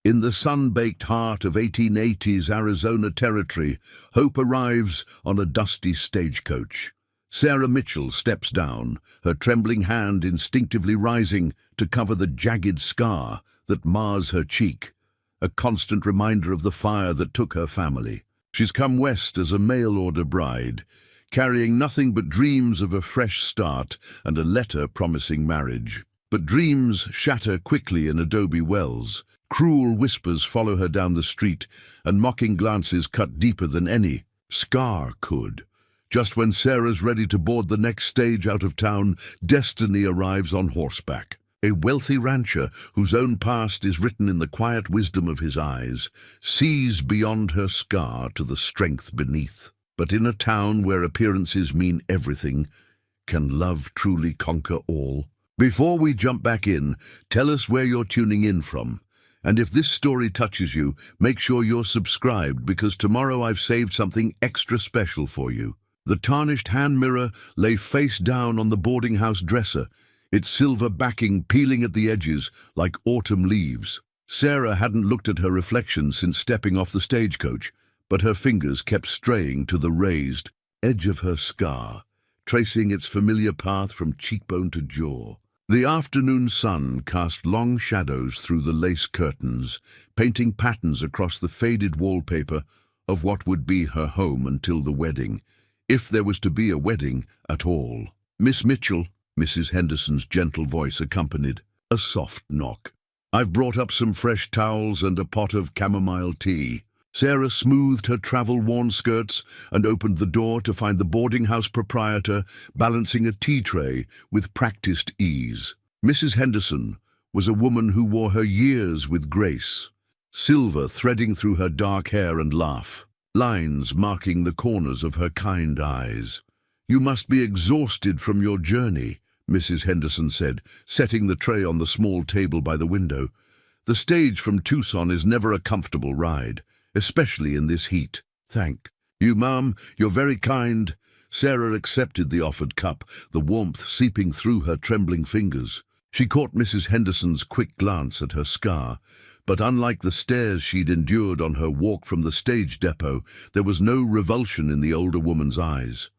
In the sun-baked heart of 1880s Arizona territory, hope arrives on a dusty stagecoach. Sarah Mitchell steps down, her trembling hand instinctively rising to cover the jagged scar that mars her cheek, a constant reminder of the fire that took her family. She's come west as a mail-order bride, carrying nothing but dreams of a fresh start and a letter promising marriage. But dreams shatter quickly in adobe wells. Cruel whispers follow her down the street, and mocking glances cut deeper than any scar could. Just when Sarah's ready to board the next stage out of town, destiny arrives on horseback. A wealthy rancher, whose own past is written in the quiet wisdom of his eyes, sees beyond her scar to the strength beneath. But in a town where appearances mean everything, can love truly conquer all? Before we jump back in, tell us where you're tuning in from. And if this story touches you, make sure you're subscribed, because tomorrow I've saved something extra special for you. The tarnished hand mirror lay face down on the boarding house dresser, its silver backing peeling at the edges like autumn leaves. Sarah hadn't looked at her reflection since stepping off the stagecoach, but her fingers kept straying to the raised edge of her scar, tracing its familiar path from cheekbone to jaw. The afternoon sun cast long shadows through the lace curtains, painting patterns across the faded wallpaper of what would be her home until the wedding, if there was to be a wedding at all. "Miss Mitchell," Mrs. Henderson's gentle voice accompanied a soft knock. "I've brought up some fresh towels and a pot of chamomile tea." Sarah smoothed her travel-worn skirts and opened the door to find the boarding house proprietor balancing a tea tray with practiced ease. Mrs. Henderson was a woman who wore her years with grace, silver threading through her dark hair and laugh, lines marking the corners of her kind eyes. "You must be exhausted from your journey," Mrs. Henderson said, setting the tray on the small table by the window. "The stage from Tucson is never a comfortable ride, especially in this heat." "Thank you, ma'am. You're very kind." Sarah accepted the offered cup, the warmth seeping through her trembling fingers. She caught Mrs. Henderson's quick glance at her scar, but unlike the stares she'd endured on her walk from the stage depot, there was no revulsion in the older woman's eyes,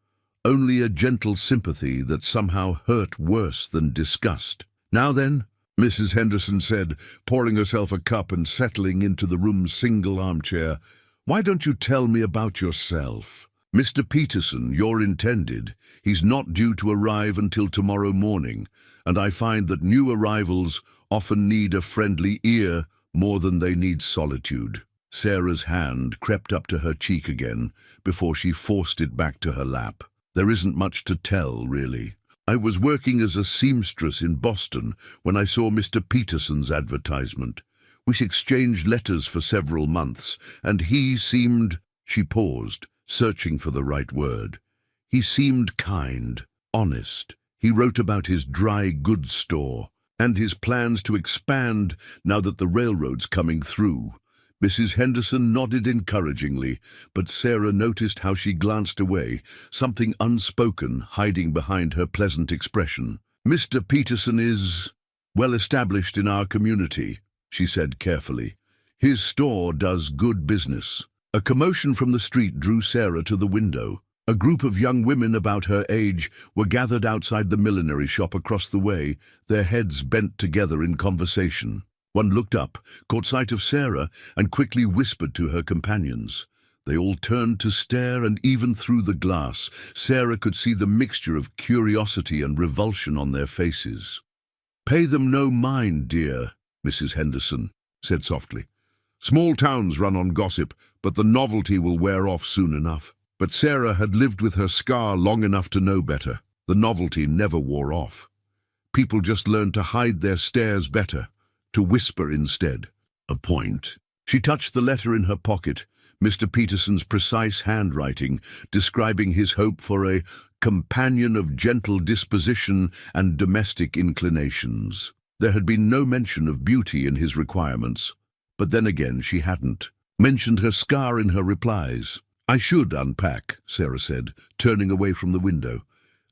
only a gentle sympathy that somehow hurt worse than disgust. "Now then," Mrs. Henderson said, pouring herself a cup and settling into the room's single armchair, "why don't you tell me about yourself? Mr. Peterson, your intended, he's not due to arrive until tomorrow morning, and I find that new arrivals often need a friendly ear more than they need solitude." Sarah's hand crept up to her cheek again before she forced it back to her lap. "There isn't much to tell, really. I was working as a seamstress in Boston when I saw Mr. Peterson's advertisement. We exchanged letters for several months, and he seemed—" She paused, searching for the right word. "He seemed kind, honest. He wrote about his dry goods store and his plans to expand now that the railroad's coming through." Mrs. Henderson nodded encouragingly, but Sarah noticed how she glanced away, something unspoken hiding behind her pleasant expression. "Mr. Peterson is well established in our community," she said carefully. "His store does good business." A commotion from the street drew Sarah to the window. A group of young women about her age were gathered outside the millinery shop across the way, their heads bent together in conversation. One looked up, caught sight of Sarah, and quickly whispered to her companions. They all turned to stare, and even through the glass, Sarah could see the mixture of curiosity and revulsion on their faces. "Pay them no mind, dear," Mrs. Henderson said softly. "Small towns run on gossip, but the novelty will wear off soon enough." But Sarah had lived with her scar long enough to know better. The novelty never wore off. People just learned to hide their stares better, to whisper instead of point. She touched the letter in her pocket, Mr. Peterson's precise handwriting, describing his hope for a companion of gentle disposition and domestic inclinations. There had been no mention of beauty in his requirements, but then again she hadn't mentioned her scar in her replies. "I should unpack," Sarah said, turning away from the window,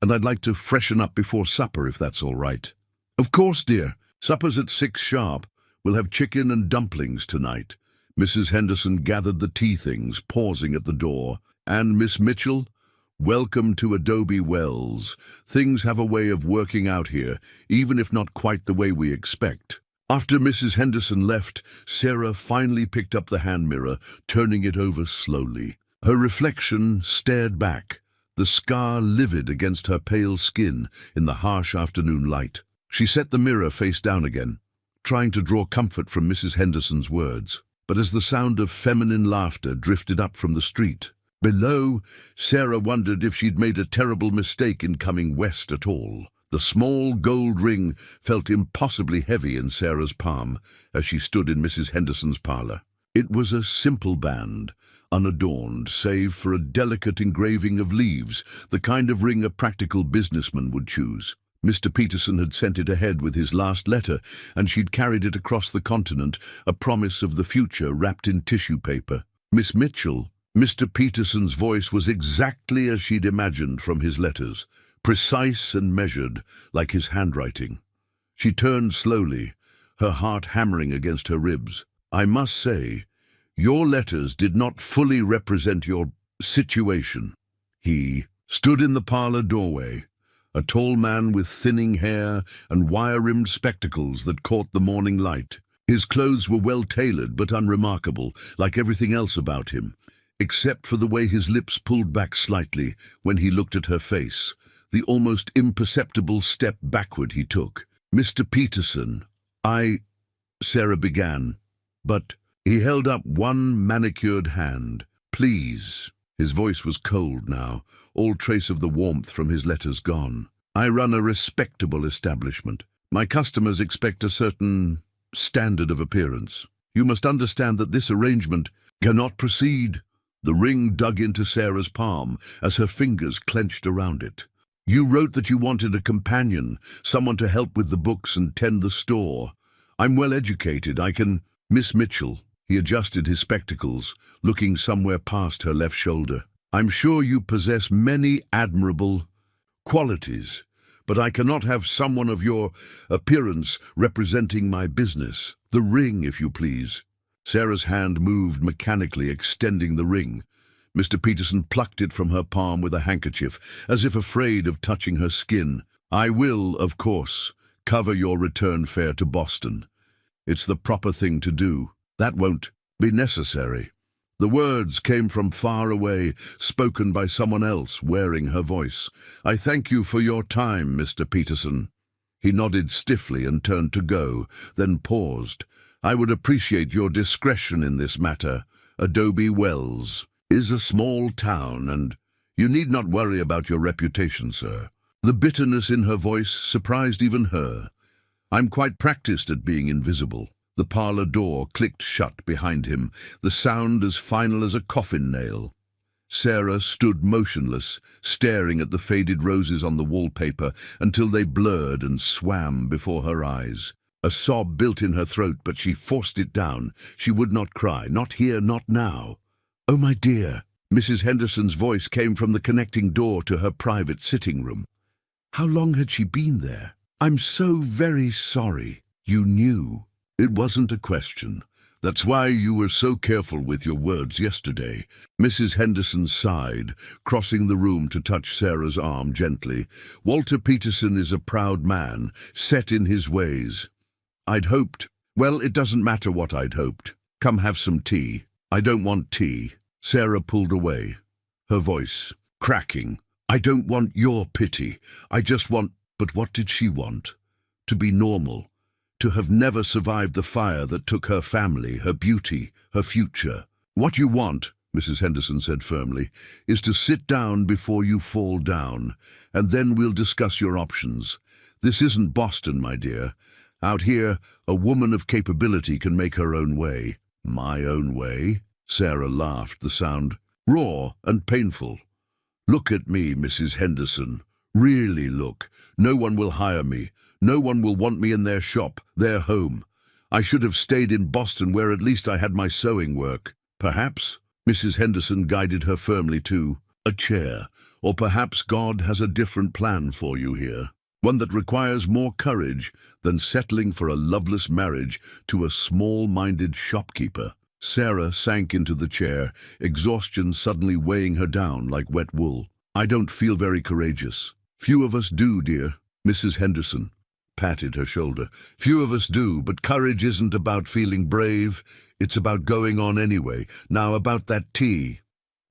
"and I'd like to freshen up before supper, if that's all right." "Of course, dear. Supper's at 6 sharp. We'll have chicken and dumplings tonight." Mrs. Henderson gathered the tea things, pausing at the door. "And Miss Mitchell? Welcome to Adobe Wells. Things have a way of working out here, even if not quite the way we expect." After Mrs. Henderson left, Sarah finally picked up the hand mirror, turning it over slowly. Her reflection stared back, the scar livid against her pale skin in the harsh afternoon light. She set the mirror face down again, trying to draw comfort from Mrs. Henderson's words. But as the sound of feminine laughter drifted up from the street below, Sarah wondered if she'd made a terrible mistake in coming west at all. The small gold ring felt impossibly heavy in Sarah's palm as she stood in Mrs. Henderson's parlor. It was a simple band, unadorned, save for a delicate engraving of leaves, the kind of ring a practical businessman would choose. Mr. Peterson had sent it ahead with his last letter, and she'd carried it across the continent, a promise of the future wrapped in tissue paper. "Miss Mitchell?" Mr. Peterson's voice was exactly as she'd imagined from his letters, precise and measured, like his handwriting. She turned slowly, her heart hammering against her ribs. "I must say, your letters did not fully represent your situation." He stood in the parlor doorway, a tall man with thinning hair and wire-rimmed spectacles that caught the morning light. His clothes were well-tailored but unremarkable, like everything else about him, except for the way his lips pulled back slightly when he looked at her face, the almost imperceptible step backward he took. "Mr. Peterson, Sarah began, but he held up one manicured hand. "Please." His voice was cold now, all trace of the warmth from his letters gone. "I run a respectable establishment. My customers expect a certain standard of appearance. You must understand that this arrangement cannot proceed." The ring dug into Sarah's palm as her fingers clenched around it. "You wrote that you wanted a companion, someone to help with the books and tend the store. I'm well educated, I can—" "Miss Mitchell." He adjusted his spectacles, looking somewhere past her left shoulder. "I'm sure you possess many admirable qualities, but I cannot have someone of your appearance representing my business. The ring, if you please." Sarah's hand moved mechanically, extending the ring. Mr. Peterson plucked it from her palm with a handkerchief, as if afraid of touching her skin. "I will, of course, cover your return fare to Boston. It's the proper thing to do." "That won't be necessary." The words came from far away, spoken by someone else, wearing her voice. "I thank you for your time, Mr. Peterson." He nodded stiffly and turned to go, then paused. "I would appreciate your discretion in this matter. Adobe Wells is a small town, and you need not worry about your reputation, sir." The bitterness in her voice surprised even her. "I'm quite practiced at being invisible." The parlor door clicked shut behind him, the sound as final as a coffin nail. Sarah stood motionless, staring at the faded roses on the wallpaper until they blurred and swam before her eyes. A sob built in her throat, but she forced it down. She would not cry, not here, not now. "Oh, my dear." Mrs. Henderson's voice came from the connecting door to her private sitting room. How long had she been there? "I'm so very sorry." "You knew." "It wasn't a question. That's why you were so careful with your words yesterday." Mrs. Henderson sighed, crossing the room to touch Sarah's arm gently. "Walter Peterson is a proud man, set in his ways. I'd hoped—" "Well, it doesn't matter what I'd hoped. Come have some tea." "I don't want tea." Sarah pulled away, her voice cracking. "I don't want your pity. I just want—" But what did she want? To be normal. To have never survived the fire that took her family, her beauty, her future. "What you want," Mrs. Henderson said firmly, "is to sit down before you fall down, and then we'll discuss your options. This isn't Boston, my dear. Out here, a woman of capability can make her own way." "My own way?" Sarah laughed, the sound raw and painful. "Look at me, Mrs. Henderson. Really look. No one will hire me. No one will want me in their shop, their home. I should have stayed in Boston where at least I had my sewing work. Perhaps," Mrs. Henderson guided her firmly to a chair, "or perhaps God has a different plan for you here." one that requires more courage than settling for a loveless marriage to a small-minded shopkeeper. Sarah sank into the chair, exhaustion suddenly weighing her down like wet wool. "I don't feel very courageous." "Few of us do, dear." Mrs. Henderson patted her shoulder. "Few of us do, but courage isn't about feeling brave. It's about going on anyway. Now about that tea."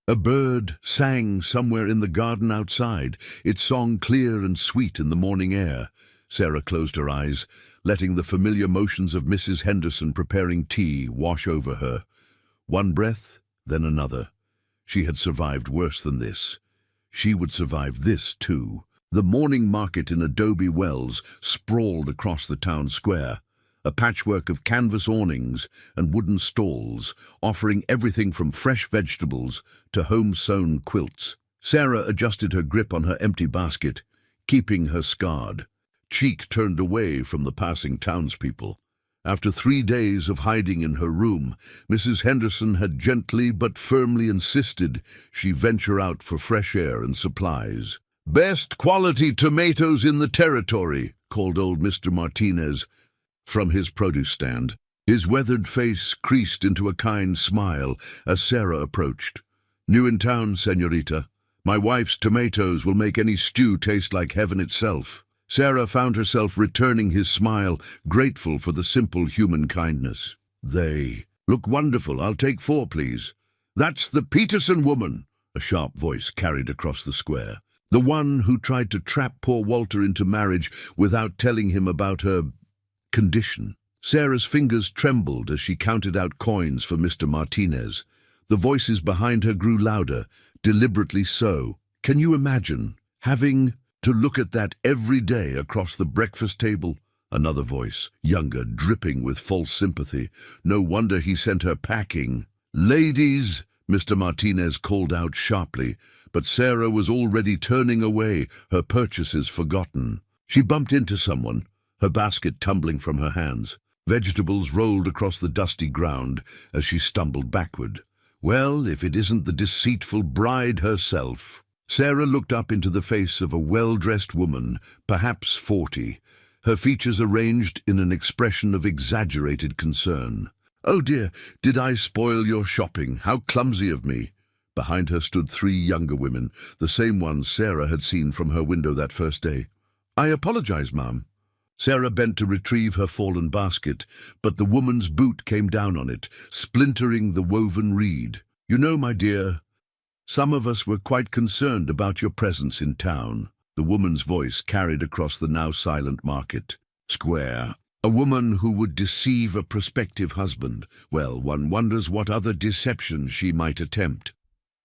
A bird sang somewhere in the garden outside, its song clear and sweet in the morning air. Sarah closed her eyes, letting the familiar motions of Mrs. Henderson preparing tea wash over her. One breath, then another. She had survived worse than this. She would survive this, too. The morning market in Adobe Wells sprawled across the town square, a patchwork of canvas awnings and wooden stalls, offering everything from fresh vegetables to home-sewn quilts. Sarah adjusted her grip on her empty basket, keeping her scarred cheek turned away from the passing townspeople. After 3 days of hiding in her room, Mrs. Henderson had gently but firmly insisted she venture out for fresh air and supplies. "Best quality tomatoes in the territory," called old Mr. Martinez from his produce stand. His weathered face creased into a kind smile as Sarah approached. "New in town, señorita. My wife's tomatoes will make any stew taste like heaven itself." Sarah found herself returning his smile, grateful for the simple human kindness. "They look wonderful. I'll take 4, please." "That's the Peterson woman," a sharp voice carried across the square. "The one who tried to trap poor Walter into marriage without telling him about her condition." Sarah's fingers trembled as she counted out coins for Mr. Martinez. The voices behind her grew louder, deliberately so. "Can you imagine having to look at that every day across the breakfast table?" Another voice, younger, dripping with false sympathy. "No wonder he sent her packing." "Ladies," Mr. Martinez called out sharply, but Sarah was already turning away, her purchases forgotten. She bumped into someone, her basket tumbling from her hands. Vegetables rolled across the dusty ground as she stumbled backward. Well, if it isn't the deceitful bride herself. Sarah looked up into the face of a well-dressed woman, perhaps 40, her features arranged in an expression of exaggerated concern. "Oh dear, did I spoil your shopping? How clumsy of me." Behind her stood 3 younger women, the same ones Sarah had seen from her window that first day. "I apologize, ma'am." Sarah bent to retrieve her fallen basket, but the woman's boot came down on it, splintering the woven reed. "You know, my dear, some of us were quite concerned about your presence in town." The woman's voice carried across the now silent market square. A woman who would deceive a prospective husband. Well, one wonders what other deception she might attempt.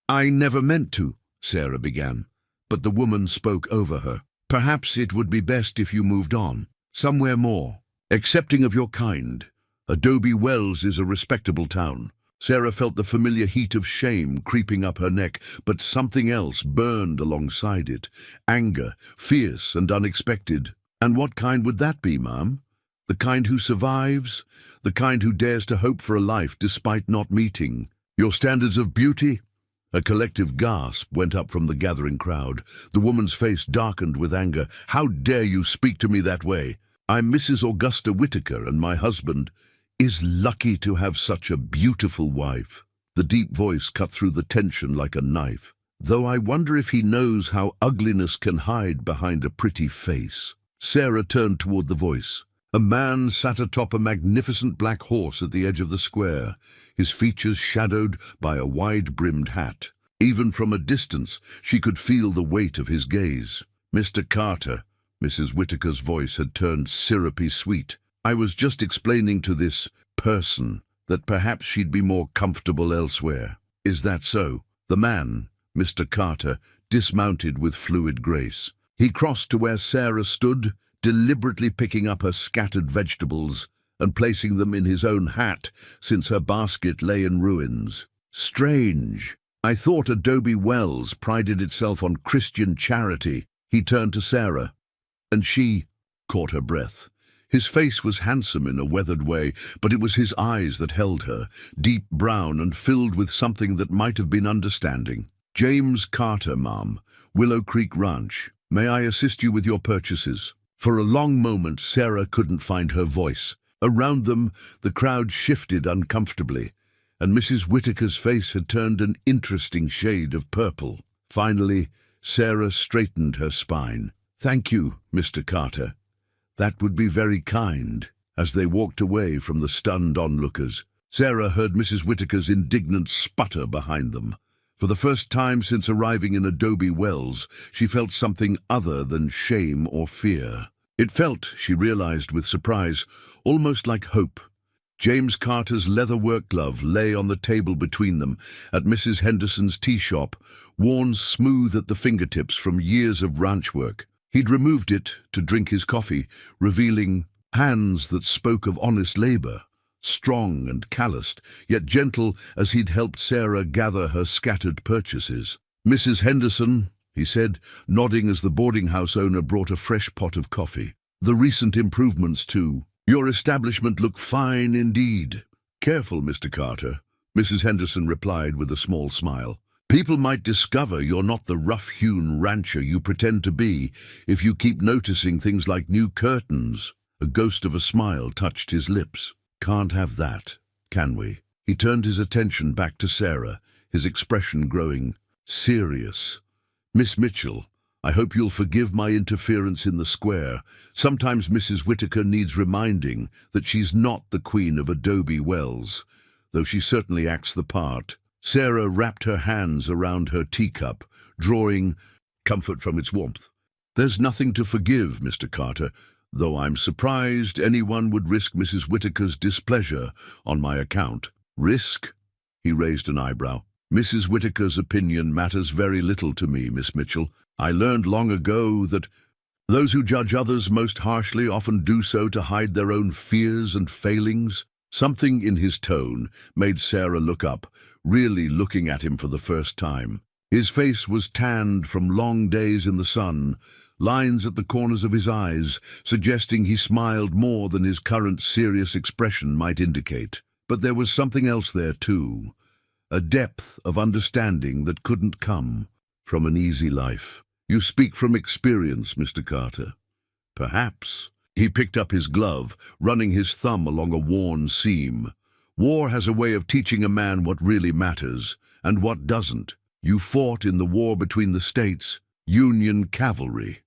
"I never meant to," Sarah began, but the woman spoke over her. "Perhaps it would be best if you moved on. Somewhere more accepting of your kind. Adobe Wells is a respectable town." Sarah felt the familiar heat of shame creeping up her neck, but something else burned alongside it. Anger, fierce and unexpected. "And what kind would that be, ma'am? The kind who survives? The kind who dares to hope for a life despite not meeting your standards of beauty?" A collective gasp went up from the gathering crowd. The woman's face darkened with anger. "How dare you speak to me that way? I'm Mrs. Augusta Whitaker, and my husband is lucky to have such a beautiful wife." The deep voice cut through the tension like a knife. "Though I wonder if he knows how ugliness can hide behind a pretty face." Sarah turned toward the voice. A man sat atop a magnificent black horse at the edge of the square, his features shadowed by a wide-brimmed hat. Even from a distance, she could feel the weight of his gaze. "Mr. Carter," Mrs. Whitaker's voice had turned syrupy sweet. "I was just explaining to this person that perhaps she'd be more comfortable elsewhere. Is that so?" The man, Mr. Carter, dismounted with fluid grace. He crossed to where Sarah stood, deliberately picking up her scattered vegetables and placing them in his own hat, since her basket lay in ruins. "Strange. I thought Adobe Wells prided itself on Christian charity." He turned to Sarah, and she caught her breath. His face was handsome in a weathered way, but it was his eyes that held her, deep brown and filled with something that might have been understanding. "James Carter, ma'am, Willow Creek Ranch." May I assist you with your purchases?" For a long moment, Sarah couldn't find her voice. Around them, the crowd shifted uncomfortably, and Mrs. Whittaker's face had turned an interesting shade of purple. Finally, Sarah straightened her spine. "Thank you, Mr. Carter. That would be very kind." As they walked away from the stunned onlookers, Sarah heard Mrs. Whittaker's indignant sputter behind them. For the first time since arriving in Adobe Wells, she felt something other than shame or fear. It felt, she realized with surprise, almost like hope. James Carter's leather work glove lay on the table between them at Mrs. Henderson's tea shop, worn smooth at the fingertips from years of ranch work. He'd removed it to drink his coffee, revealing hands that spoke of honest labor, strong and calloused, yet gentle as he'd helped Sarah gather her scattered purchases. "Mrs. Henderson," he said, nodding as the boarding house owner brought a fresh pot of coffee. "The recent improvements to your establishment look fine indeed." "Careful, Mr. Carter," Mrs. Henderson replied with a small smile. "People might discover you're not the rough-hewn rancher you pretend to be if you keep noticing things like new curtains." A ghost of a smile touched his lips. "Can't have that, can we?" He turned his attention back to Sarah, his expression growing serious. "Miss Mitchell, I hope you'll forgive my interference in the square. Sometimes Mrs. Whittaker needs reminding that she's not the queen of Adobe Wells, though she certainly acts the part." Sarah wrapped her hands around her teacup, drawing comfort from its warmth. "There's nothing to forgive, Mr. Carter, though I'm surprised anyone would risk Mrs. Whittaker's displeasure on my account." "Risk?" He raised an eyebrow. "Mrs. Whittaker's opinion matters very little to me, Miss Mitchell. I learned long ago that those who judge others most harshly often do so to hide their own fears and failings." Something in his tone made Sarah look up, really looking at him for the first time. His face was tanned from long days in the sun, lines at the corners of his eyes suggesting he smiled more than his current serious expression might indicate. But there was something else there too, a depth of understanding that couldn't come from an easy life. "You speak from experience, Mr. Carter." "Perhaps." He picked up his glove, running his thumb along a worn seam. "War has a way of teaching a man what really matters and what doesn't. You fought in the war between the states, Union cavalry."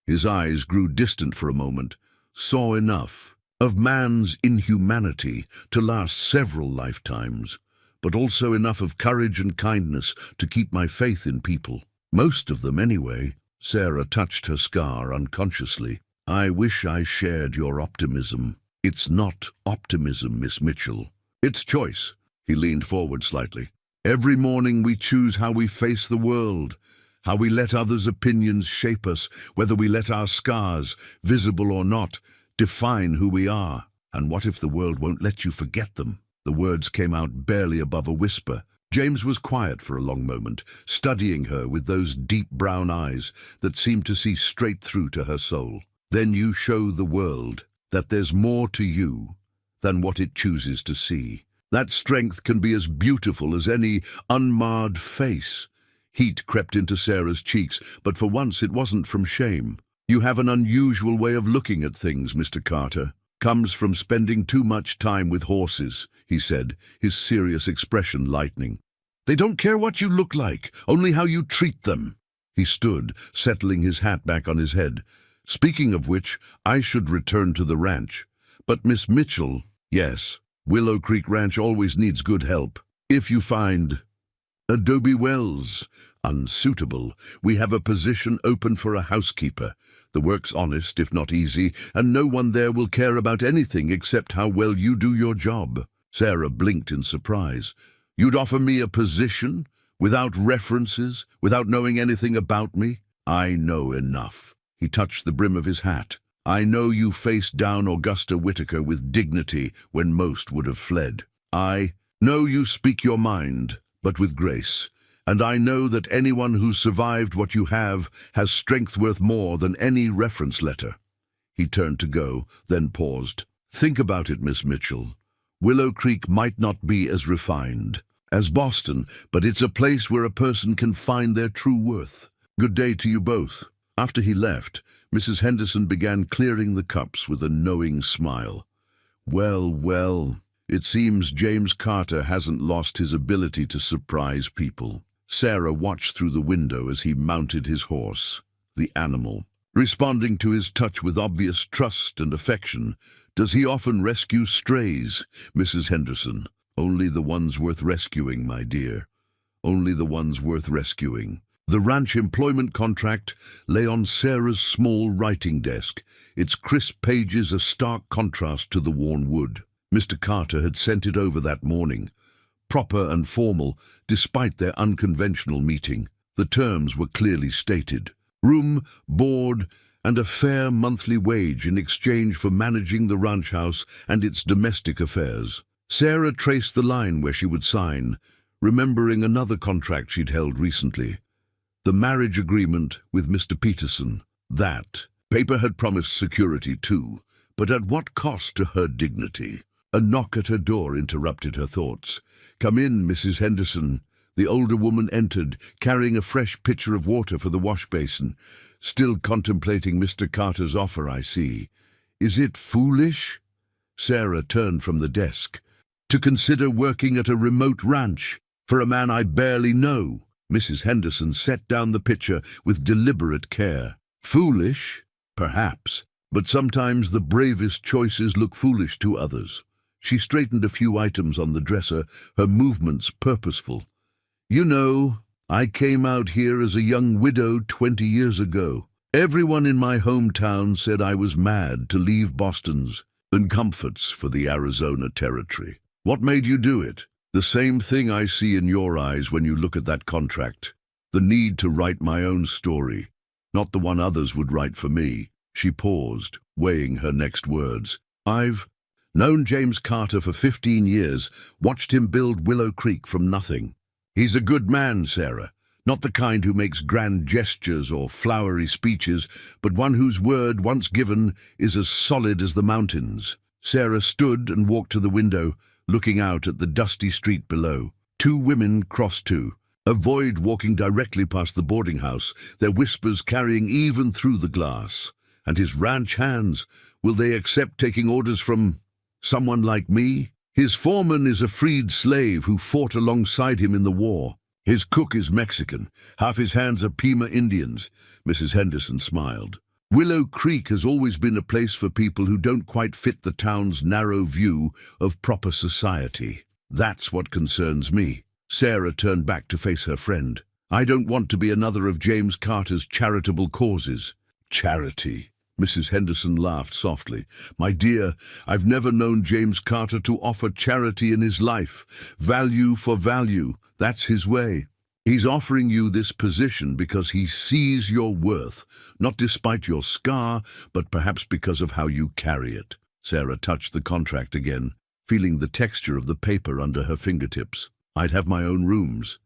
His eyes grew distant for a moment, saw enough of man's inhumanity to last several lifetimes, but also enough of courage and kindness to keep my faith in people. Most of them, anyway. Sarah touched her scar unconsciously. "I wish I shared your optimism." "It's not optimism, Miss Mitchell. It's choice." He leaned forward slightly. "Every morning we choose how we face the world, how we let others' opinions shape us, whether we let our scars, visible or not, define who we are. And what if the world won't let you forget them?" The words came out barely above a whisper. James was quiet for a long moment, studying her with those deep brown eyes that seemed to see straight through to her soul. "Then you show the world that there's more to you than what it chooses to see. That strength can be as beautiful as any unmarred face." Heat crept into Sarah's cheeks, but for once it wasn't from shame. "You have an unusual way of looking at things, Mr. Carter. Comes from spending too much time with horses," he said, his serious expression lightening. "They don't care what you look like, only how you treat them." He stood, settling his hat back on his head. "Speaking of which, I should return to the ranch. But Miss Mitchell—" "Yes, Willow Creek Ranch always needs good help. If you find Adobe Wells unsuitable, we have a position open for a housekeeper. The work's honest, if not easy, and no one there will care about anything except how well you do your job." Sarah blinked in surprise. "You'd offer me a position? Without references? Without knowing anything about me?" "I know enough." He touched the brim of his hat. "I know you faced down Augusta Whittaker with dignity when most would have fled. I know you speak your mind, but with grace. And I know that anyone who's survived what you have has strength worth more than any reference letter." He turned to go, then paused. "Think about it, Miss Mitchell. Willow Creek might not be as refined as Boston, but it's a place where a person can find their true worth. Good day to you both." After he left, Mrs. Henderson began clearing the cups with a knowing smile. Well, well, it seems James Carter hasn't lost his ability to surprise people. Sarah watched through the window as he mounted his horse, the animal. Responding to his touch with obvious trust and affection, does he often rescue strays, Mrs. Henderson? Only the ones worth rescuing, my dear. Only the ones worth rescuing. The ranch employment contract lay on Sarah's small writing desk, its crisp pages a stark contrast to the worn wood. Mr. Carter had sent it over that morning, proper and formal, despite their unconventional meeting. The terms were clearly stated. Room, board, and a fair monthly wage in exchange for managing the ranch house and its domestic affairs. Sarah traced the line where she would sign, remembering another contract she'd held recently. The marriage agreement with Mr. Peterson. That paper had promised security too, but at what cost to her dignity? A knock at her door interrupted her thoughts. "Come in, Mrs. Henderson." The older woman entered, carrying a fresh pitcher of water for the wash basin. "Still contemplating Mr. Carter's offer, I see. Is it foolish?" Sarah turned from the desk. "To consider working at a remote ranch for a man I barely know." Mrs. Henderson set down the pitcher with deliberate care. "Foolish? Perhaps. But sometimes the bravest choices look foolish to others." She straightened a few items on the dresser, her movements purposeful. "You know, I came out here as a young widow 20 years ago. Everyone in my hometown said I was mad to leave Boston's and comforts for the Arizona Territory. What made you do it? The same thing I see in your eyes when you look at that contract. The need to write my own story, not the one others would write for me." She paused, weighing her next words. "I've known James Carter for 15 years, watched him build Willow Creek from nothing. He's a good man, Sarah, not the kind who makes grand gestures or flowery speeches, but one whose word, once given, is as solid as the mountains." Sarah stood and walked to the window, looking out at the dusty street below. Two women crossed to. Avoid walking directly past the boarding house, their whispers carrying even through the glass. And his ranch hands, will they accept taking orders from someone like me? His foreman is a freed slave who fought alongside him in the war. His cook is Mexican. Half his hands are Pima Indians. Mrs. Henderson smiled. Willow Creek has always been a place for people who don't quite fit the town's narrow view of proper society. That's what concerns me. Sarah turned back to face her friend. "I don't want to be another of James Carter's charitable causes." "Charity?" Mrs. Henderson laughed softly. "My dear, I've never known James Carter to offer charity in his life. Value for value, that's his way. He's offering you this position because he sees your worth, not despite your scar, but perhaps because of how you carry it." Sarah touched the contract again, feeling the texture of the paper under her fingertips. "I'd have my own rooms.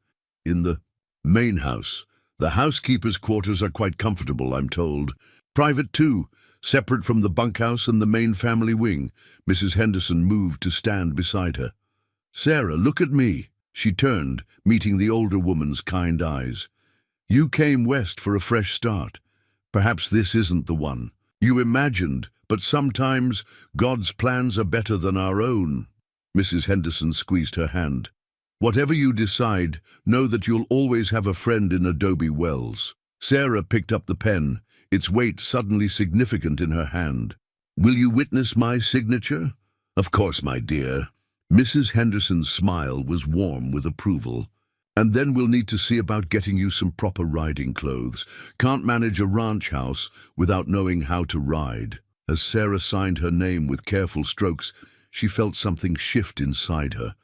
In the main house. The housekeeper's quarters are quite comfortable, I'm told. Private too, separate from the bunkhouse and the main family wing." Mrs. Henderson moved to stand beside her. "Sarah, look at me." She turned, meeting the older woman's kind eyes. "You came west for a fresh start. Perhaps this isn't the one you imagined, but sometimes God's plans are better than our own." Mrs. Henderson squeezed her hand. "Whatever you decide, know that you'll always have a friend in Adobe Wells." Sarah picked up the pen, its weight suddenly significant in her hand. "Will you witness my signature?" "Of course, my dear." Mrs. Henderson's smile was warm with approval. "And then we'll need to see about getting you some proper riding clothes. Can't manage a ranch house without knowing how to ride." As Sarah signed her name with careful strokes, she felt something shift inside her,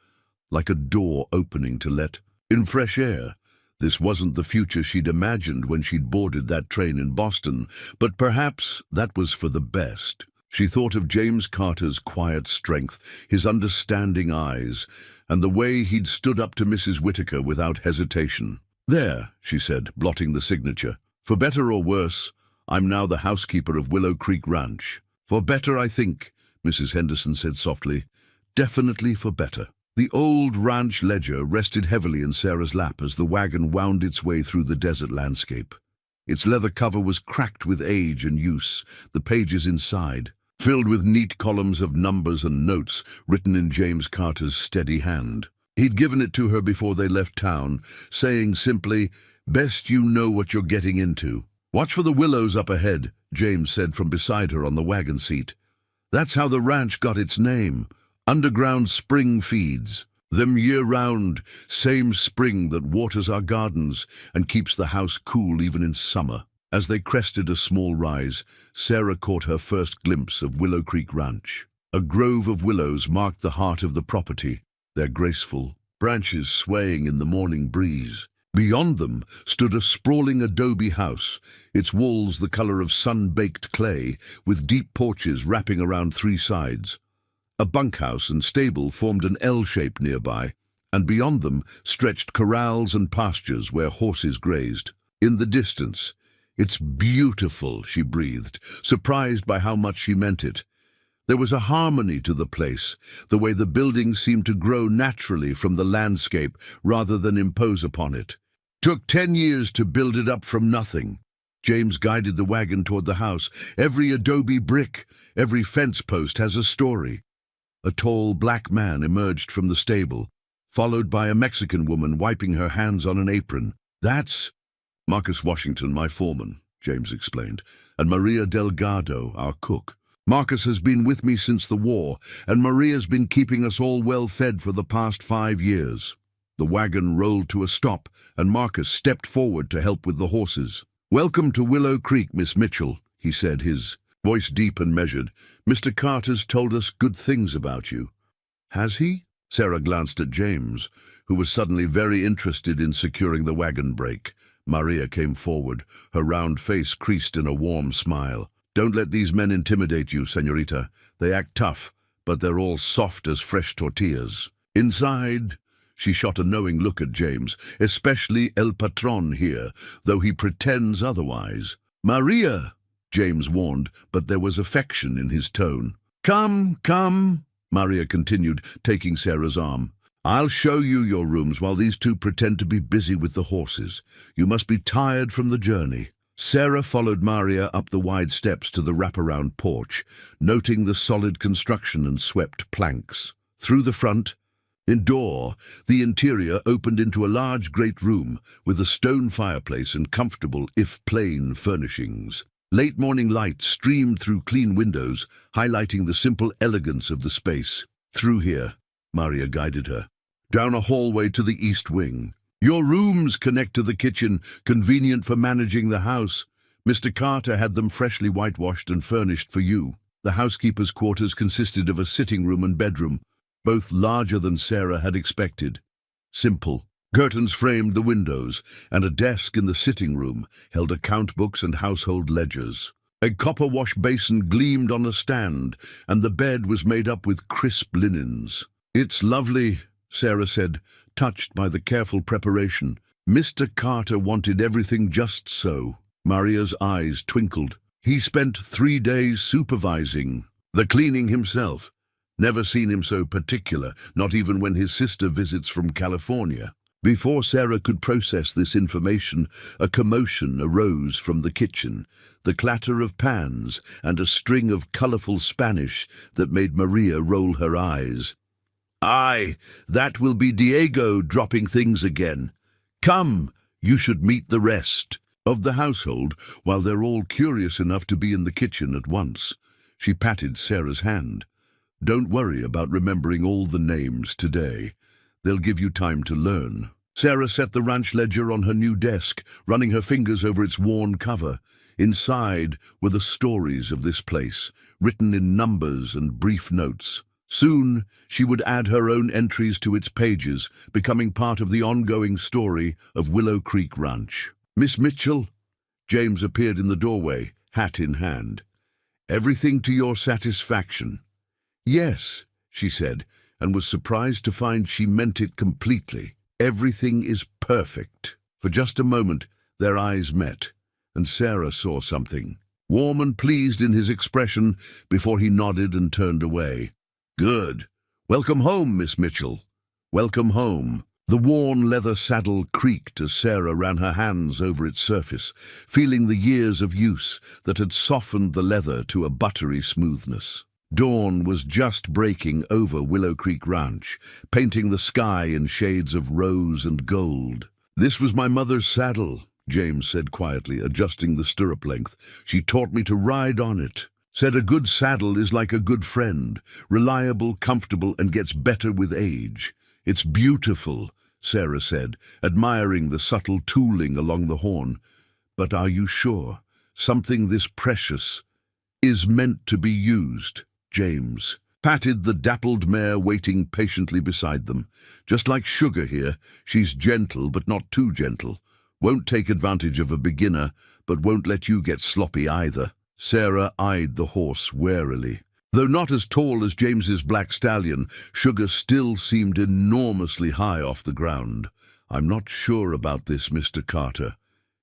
like a door opening to let in fresh air. This wasn't the future she'd imagined when she'd boarded that train in Boston, but perhaps that was for the best. She thought of James Carter's quiet strength, his understanding eyes, and the way he'd stood up to Mrs. Whitaker without hesitation. "There," she said, blotting the signature. "For better or worse, I'm now the housekeeper of Willow Creek Ranch." "For better, I think," Mrs. Henderson said softly. "Definitely for better." The old ranch ledger rested heavily in Sarah's lap as the wagon wound its way through the desert landscape. Its leather cover was cracked with age and use, the pages inside filled with neat columns of numbers and notes written in James Carter's steady hand. He'd given it to her before they left town, saying simply, "Best you know what you're getting into." "Watch for the willows up ahead," James said from beside her on the wagon seat. "That's how the ranch got its name. Underground spring feeds. Them year-round, same spring that waters our gardens and keeps the house cool even in summer." As they crested a small rise, Sarah caught her first glimpse of Willow Creek Ranch. A grove of willows marked the heart of the property, their graceful branches swaying in the morning breeze. Beyond them stood a sprawling adobe house, its walls the color of sun-baked clay, with deep porches wrapping around three sides. A bunkhouse and stable formed an L shape nearby, and beyond them stretched corrals and pastures where horses grazed. In the distance, "It's beautiful," she breathed, surprised by how much she meant it. There was a harmony to the place, the way the buildings seemed to grow naturally from the landscape rather than impose upon it. "Took 10 years to build it up from nothing." James guided the wagon toward the house. "Every adobe brick, every fence post has a story." A tall black man emerged from the stable, followed by a Mexican woman wiping her hands on an apron. "That's Marcus Washington, my foreman," James explained, "and Maria Delgado, our cook. Marcus has been with me since the war, and Maria's been keeping us all well fed for the past 5 years." The wagon rolled to a stop, and Marcus stepped forward to help with the horses. "Welcome to Willow Creek, Miss Mitchell," he said, his voice deep and measured. "Mr. Carter's told us good things about you." "Has he?" Sarah glanced at James, who was suddenly very interested in securing the wagon brake. Maria came forward, her round face creased in a warm smile. "Don't let these men intimidate you, señorita. They act tough, but they're all soft as fresh tortillas. Inside," she shot a knowing look at James, "especially El Patron here, though he pretends otherwise." "Maria," James warned, but there was affection in his tone. "Come, come," Maria continued, taking Sarah's arm. "I'll show you your rooms while these two pretend to be busy with the horses. You must be tired from the journey." Sarah followed Maria up the wide steps to the wraparound porch, noting the solid construction and swept planks. Through the front door, the interior opened into a large great room with a stone fireplace and comfortable, if plain, furnishings. Late morning light streamed through clean windows, highlighting the simple elegance of the space. "Through here," Maria guided her, "down a hallway to the east wing. Your rooms connect to the kitchen, convenient for managing the house. Mr. Carter had them freshly whitewashed and furnished for you." The housekeeper's quarters consisted of a sitting room and bedroom, both larger than Sarah had expected. Simple. Curtains framed the windows, and a desk in the sitting room held account books and household ledgers. A copper wash basin gleamed on a stand, and the bed was made up with crisp linens. "It's lovely," Sarah said, touched by the careful preparation. "Mr. Carter wanted everything just so." Maria's eyes twinkled. "He spent 3 days supervising the cleaning himself. Never seen him so particular, not even when his sister visits from California." Before Sarah could process this information, a commotion arose from the kitchen, the clatter of pans and a string of colorful Spanish that made Maria roll her eyes. "Aye, that will be Diego dropping things again. Come, you should meet the rest of the household while they're all curious enough to be in the kitchen at once." She patted Sarah's hand. "Don't worry about remembering all the names today. They'll give you time to learn." Sarah set the ranch ledger on her new desk, running her fingers over its worn cover. Inside were the stories of this place, written in numbers and brief notes. Soon she would add her own entries to its pages, becoming part of the ongoing story of Willow Creek Ranch. "Miss Mitchell?" James appeared in the doorway, hat in hand. "Everything to your satisfaction?" "Yes," she said, and was surprised to find she meant it completely. "Everything is perfect." For just a moment, their eyes met, and Sarah saw something, warm and pleased in his expression, before he nodded and turned away. "Good. Welcome home, Miss Mitchell. Welcome home." The worn leather saddle creaked as Sarah ran her hands over its surface, feeling the years of use that had softened the leather to a buttery smoothness. Dawn was just breaking over Willow Creek Ranch, painting the sky in shades of rose and gold. "This was my mother's saddle," James said quietly, adjusting the stirrup length. "She taught me to ride on it. Said a good saddle is like a good friend, reliable, comfortable, and gets better with age. It's beautiful," Sarah said, admiring the subtle tooling along the horn. "But are you sure something this precious is meant to be used?" James patted the dappled mare waiting patiently beside them. "Just like Sugar here, she's gentle but not too gentle. Won't take advantage of a beginner, but won't let you get sloppy either." Sarah eyed the horse warily. Though not as tall as James's black stallion, Sugar still seemed enormously high off the ground. "I'm not sure about this, Mr. Carter."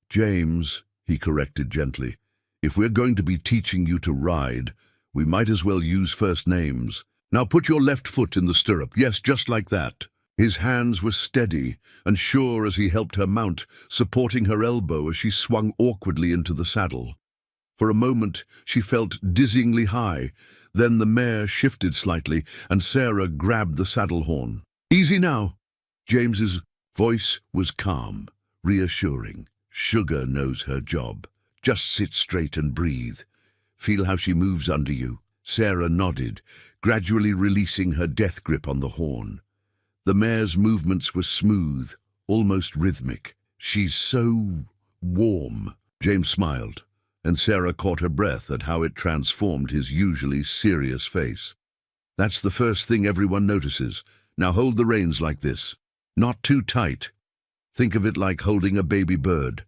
"James," he corrected gently, "if we're going to be teaching you to ride, we might as well use first names. Now put your left foot in the stirrup. Yes, just like that." His hands were steady and sure as he helped her mount, supporting her elbow as she swung awkwardly into the saddle. For a moment she felt dizzyingly high. Then the mare shifted slightly and Sarah grabbed the saddle horn. "Easy now." James's voice was calm, reassuring. "Sugar knows her job. Just sit straight and breathe. Feel how she moves under you." Sarah nodded, gradually releasing her death grip on the horn. The mare's movements were smooth, almost rhythmic. "She's so warm." James smiled, and Sarah caught her breath at how it transformed his usually serious face. "That's the first thing everyone notices. Now hold the reins like this. Not too tight. Think of it like holding a baby bird.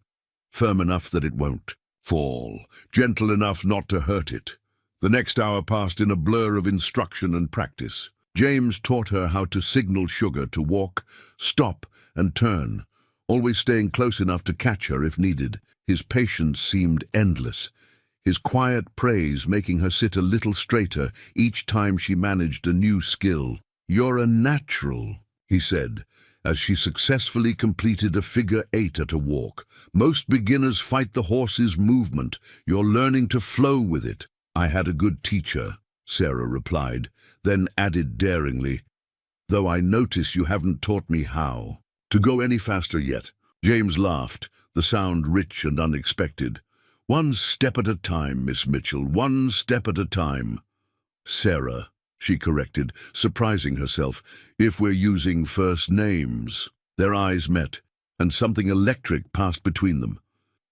Firm enough that it won't fall, gentle enough not to hurt it." The next hour passed in a blur of instruction and practice. James taught her how to signal Sugar to walk, stop, and turn, always staying close enough to catch her if needed. His patience seemed endless, his quiet praise making her sit a little straighter each time she managed a new skill. "You're a natural," he said, as she successfully completed a figure 8 at a walk. "Most beginners fight the horse's movement. You're learning to flow with it." "I had a good teacher," Sarah replied, then added daringly, "though I notice you haven't taught me how to go any faster yet." James laughed, the sound rich and unexpected. "One step at a time, Miss Mitchell, one step at a time." "Sarah," she corrected, surprising herself, "if we're using first names." Their eyes met, and something electric passed between them.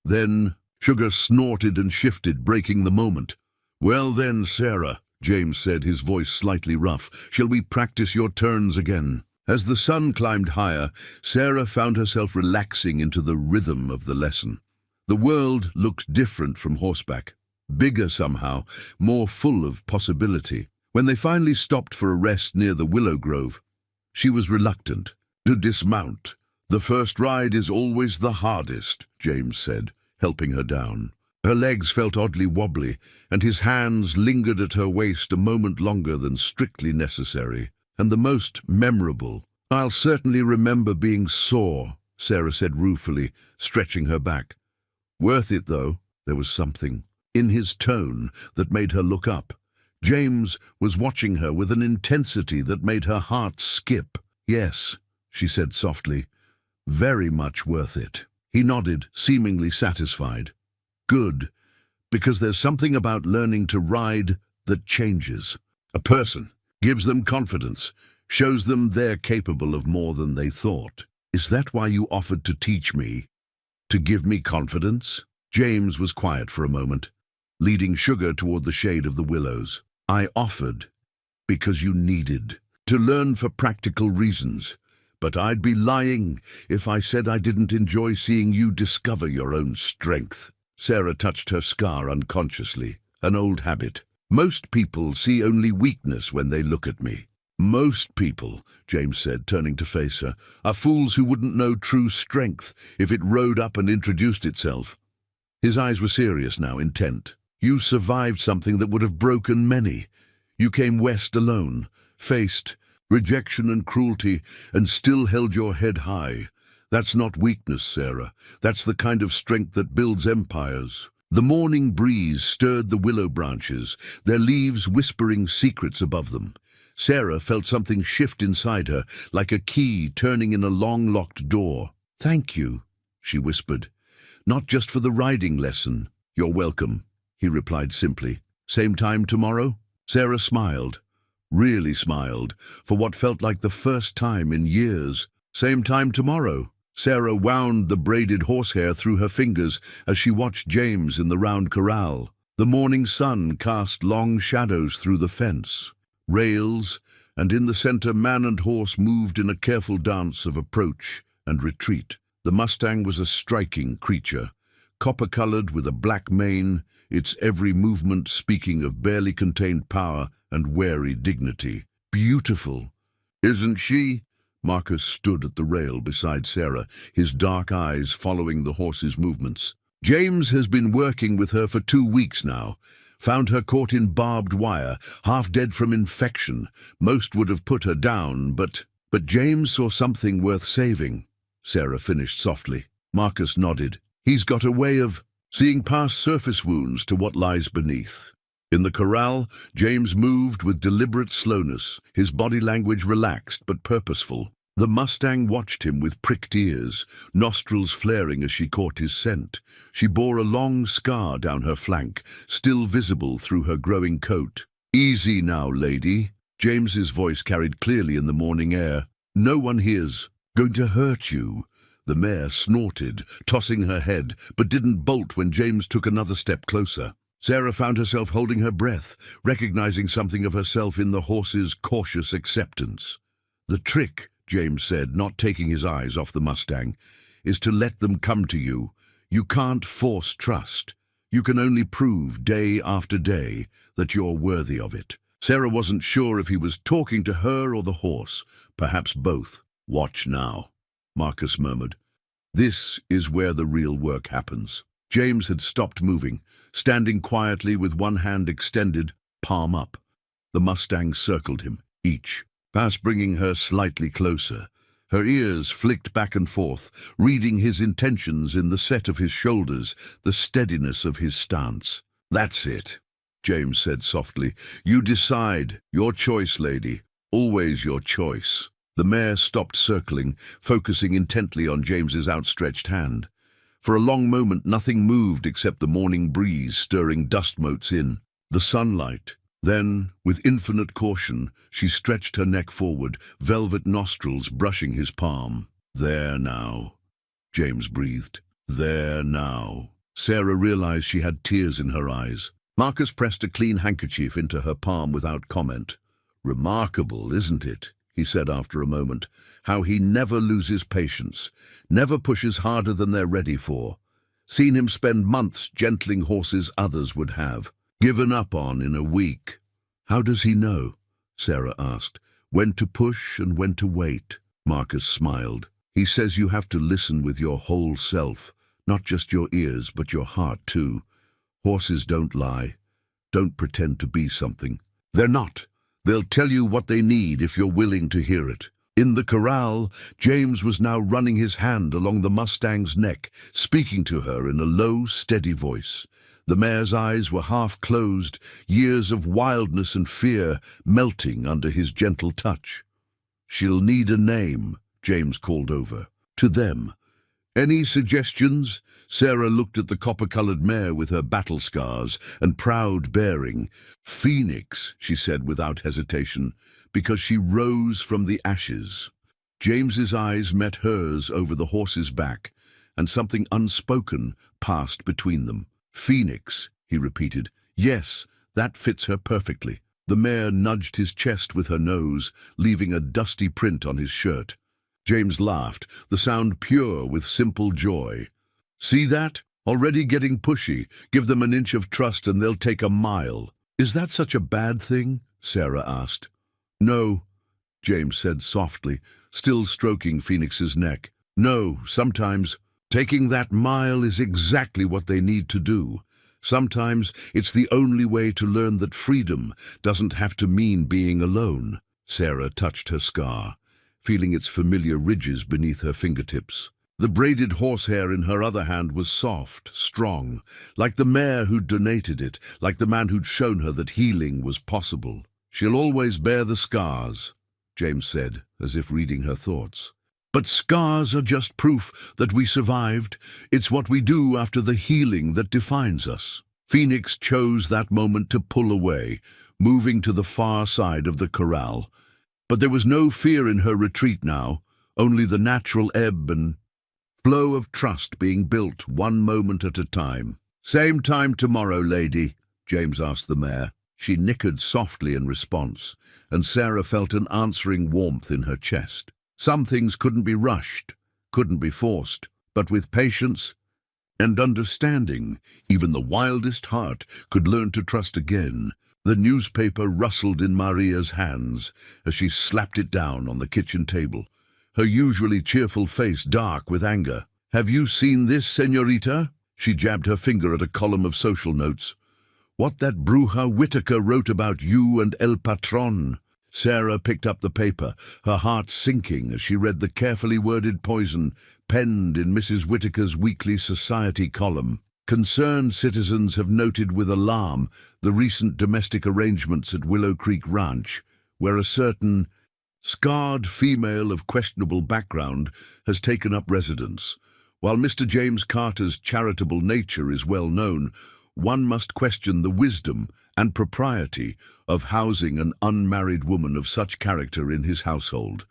Then Sugar snorted and shifted, breaking the moment. "Well then, Sarah," James said, his voice slightly rough, "shall we practice your turns again?" As the sun climbed higher, Sarah found herself relaxing into the rhythm of the lesson. The world looked different from horseback, bigger somehow, more full of possibility. When they finally stopped for a rest near the willow grove, she was reluctant to dismount. "The first ride is always the hardest," James said, helping her down. Her legs felt oddly wobbly, and his hands lingered at her waist a moment longer than strictly necessary. "And the most memorable. I'll certainly remember being sore," Sarah said ruefully, stretching her back. "Worth it, though." There was something in his tone that made her look up. James was watching her with an intensity that made her heart skip. "Yes," she said softly, "very much worth it." He nodded, seemingly satisfied. "Good, because there's something about learning to ride that changes a person, gives them confidence, shows them they're capable of more than they thought." "Is that why you offered to teach me? To give me confidence?" James was quiet for a moment, leading Sugar toward the shade of the willows. "I offered because you needed to learn for practical reasons, but I'd be lying if I said I didn't enjoy seeing you discover your own strength." Sarah touched her scar unconsciously, an old habit. "Most people see only weakness when they look at me." "Most people," James said, turning to face her, "are fools who wouldn't know true strength if it rode up and introduced itself." His eyes were serious now, intent. "You survived something that would have broken many. You came west alone, faced rejection and cruelty, and still held your head high. That's not weakness, Sarah. That's the kind of strength that builds empires. The morning breeze stirred the willow branches, their leaves whispering secrets above them. Sarah felt something shift inside her, like a key turning in a long-locked door. "Thank you," she whispered. "Not just for the riding lesson." "You're welcome," he replied simply. "Same time tomorrow?" Sarah smiled, really smiled, for what felt like the first time in years. "Same time tomorrow." Sarah wound the braided horsehair through her fingers as she watched James in the round corral. The morning sun cast long shadows through the fence. Rails, and in the center man and horse moved in a careful dance of approach and retreat. The mustang was a striking creature, copper-colored with a black mane, its every movement speaking of barely contained power and wary dignity. "Beautiful, isn't she?" Marcus stood at the rail beside Sarah, his dark eyes following the horse's movements. "James has been working with her for 2 weeks now. Found her caught in barbed wire, half dead from infection. Most would have put her down, but James saw something worth saving," Sarah finished softly. Marcus nodded. "He's got a way of seeing past surface wounds to what lies beneath." In the corral, James moved with deliberate slowness, his body language relaxed but purposeful. The mustang watched him with pricked ears, nostrils flaring as she caught his scent. She bore a long scar down her flank, still visible through her growing coat. "Easy now, lady." James's voice carried clearly in the morning air. "No one here's going to hurt you." The mare snorted, tossing her head, but didn't bolt when James took another step closer. Sarah found herself holding her breath, recognizing something of herself in the horse's cautious acceptance. "The trick," James said, not taking his eyes off the mustang, "is to let them come to you. You can't force trust. You can only prove day after day that you're worthy of it." Sarah wasn't sure if he was talking to her or the horse, perhaps both. "Watch now," Marcus murmured. "This is where the real work happens." James had stopped moving, standing quietly with one hand extended, palm up. The mustang circled him, each, past bringing her slightly closer. Her ears flicked back and forth, reading his intentions in the set of his shoulders, the steadiness of his stance. "That's it," James said softly. "You decide. Your choice, lady. Always your choice." The mare stopped circling, focusing intently on James's outstretched hand. For a long moment nothing moved except the morning breeze stirring dust motes in, the sunlight. Then, with infinite caution, she stretched her neck forward, velvet nostrils brushing his palm. "There now," James breathed. "There now." Sarah realized she had tears in her eyes. Marcus pressed a clean handkerchief into her palm without comment. "Remarkable, isn't it?" he said after a moment. "How he never loses patience, never pushes harder than they're ready for. Seen him spend months gentling horses others would have. Given up on in a week." "How does he know?" Sarah asked. "When to push and when to wait?" Marcus smiled. "He says you have to listen with your whole self, not just your ears, but your heart too. Horses don't lie, don't pretend to be something. They're not. They'll tell you what they need if you're willing to hear it." In the corral, James was now running his hand along the mustang's neck, speaking to her in a low, steady voice. The mare's eyes were half closed, years of wildness and fear melting under his gentle touch. "She'll need a name," James called over. "To them. Any suggestions?" Sarah looked at the copper-colored mare with her battle scars and proud bearing. "Phoenix," she said without hesitation, "because she rose from the ashes." James's eyes met hers over the horse's back, and something unspoken passed between them. "Phoenix," he repeated. "Yes, that fits her perfectly." The mare nudged his chest with her nose, leaving a dusty print on his shirt. James laughed, the sound pure with simple joy. "See that? Already getting pushy. Give them an inch of trust and they'll take a mile." "Is that such a bad thing?" Sarah asked. "No," James said softly, still stroking Phoenix's neck. "No, sometimes taking that mile is exactly what they need to do. Sometimes it's the only way to learn that freedom doesn't have to mean being alone." Sarah touched her scar, feeling its familiar ridges beneath her fingertips. The braided horsehair in her other hand was soft, strong, like the mare who'd donated it, like the man who'd shown her that healing was possible. "She'll always bear the scars," James said, as if reading her thoughts. "But scars are just proof that we survived. It's what we do after the healing that defines us." Phoenix chose that moment to pull away, moving to the far side of the corral. But there was no fear in her retreat now, only the natural ebb and flow of trust being built one moment at a time. "Same time tomorrow, lady?" James asked the mare. She nickered softly in response, and Sarah felt an answering warmth in her chest. Some things couldn't be rushed, couldn't be forced, but with patience and understanding, even the wildest heart could learn to trust again. The newspaper rustled in Maria's hands as she slapped it down on the kitchen table, her usually cheerful face dark with anger. "Have you seen this, señorita?" She jabbed her finger at a column of social notes. "What that Bruja Whitaker wrote about you and El Patron." Sarah picked up the paper, her heart sinking as she read the carefully worded poison penned in Mrs. Whitaker's weekly society column. "Concerned citizens have noted with alarm the recent domestic arrangements at Willow Creek Ranch, where a certain scarred female of questionable background has taken up residence. While Mr. James Carter's charitable nature is well known, one must question the wisdom and propriety of housing an unmarried woman of such character in his household.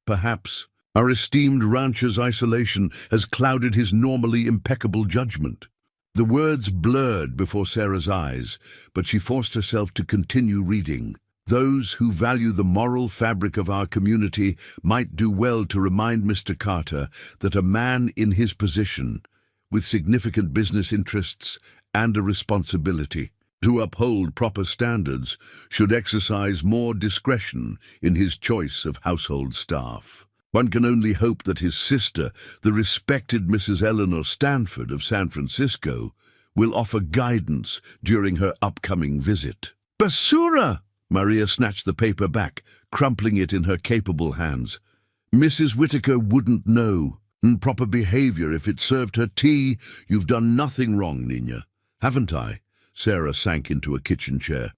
Perhaps our esteemed rancher's isolation has clouded his normally impeccable judgment." The words blurred before Sarah's eyes, but she forced herself to continue reading. "Those who value the moral fabric of our community might do well to remind Mr. Carter that a man in his position, with significant business interests and a responsibility to uphold proper standards, should exercise more discretion in his choice of household staff. One can only hope that his sister, the respected Mrs. Eleanor Stanford of San Francisco, will offer guidance during her upcoming visit." "Basura!" Maria snatched the paper back, crumpling it in her capable hands. "Mrs. Whitaker wouldn't know. Proper behavior if it served her tea. You've done nothing wrong, Nina. Haven't I?" Sarah sank into a kitchen chair.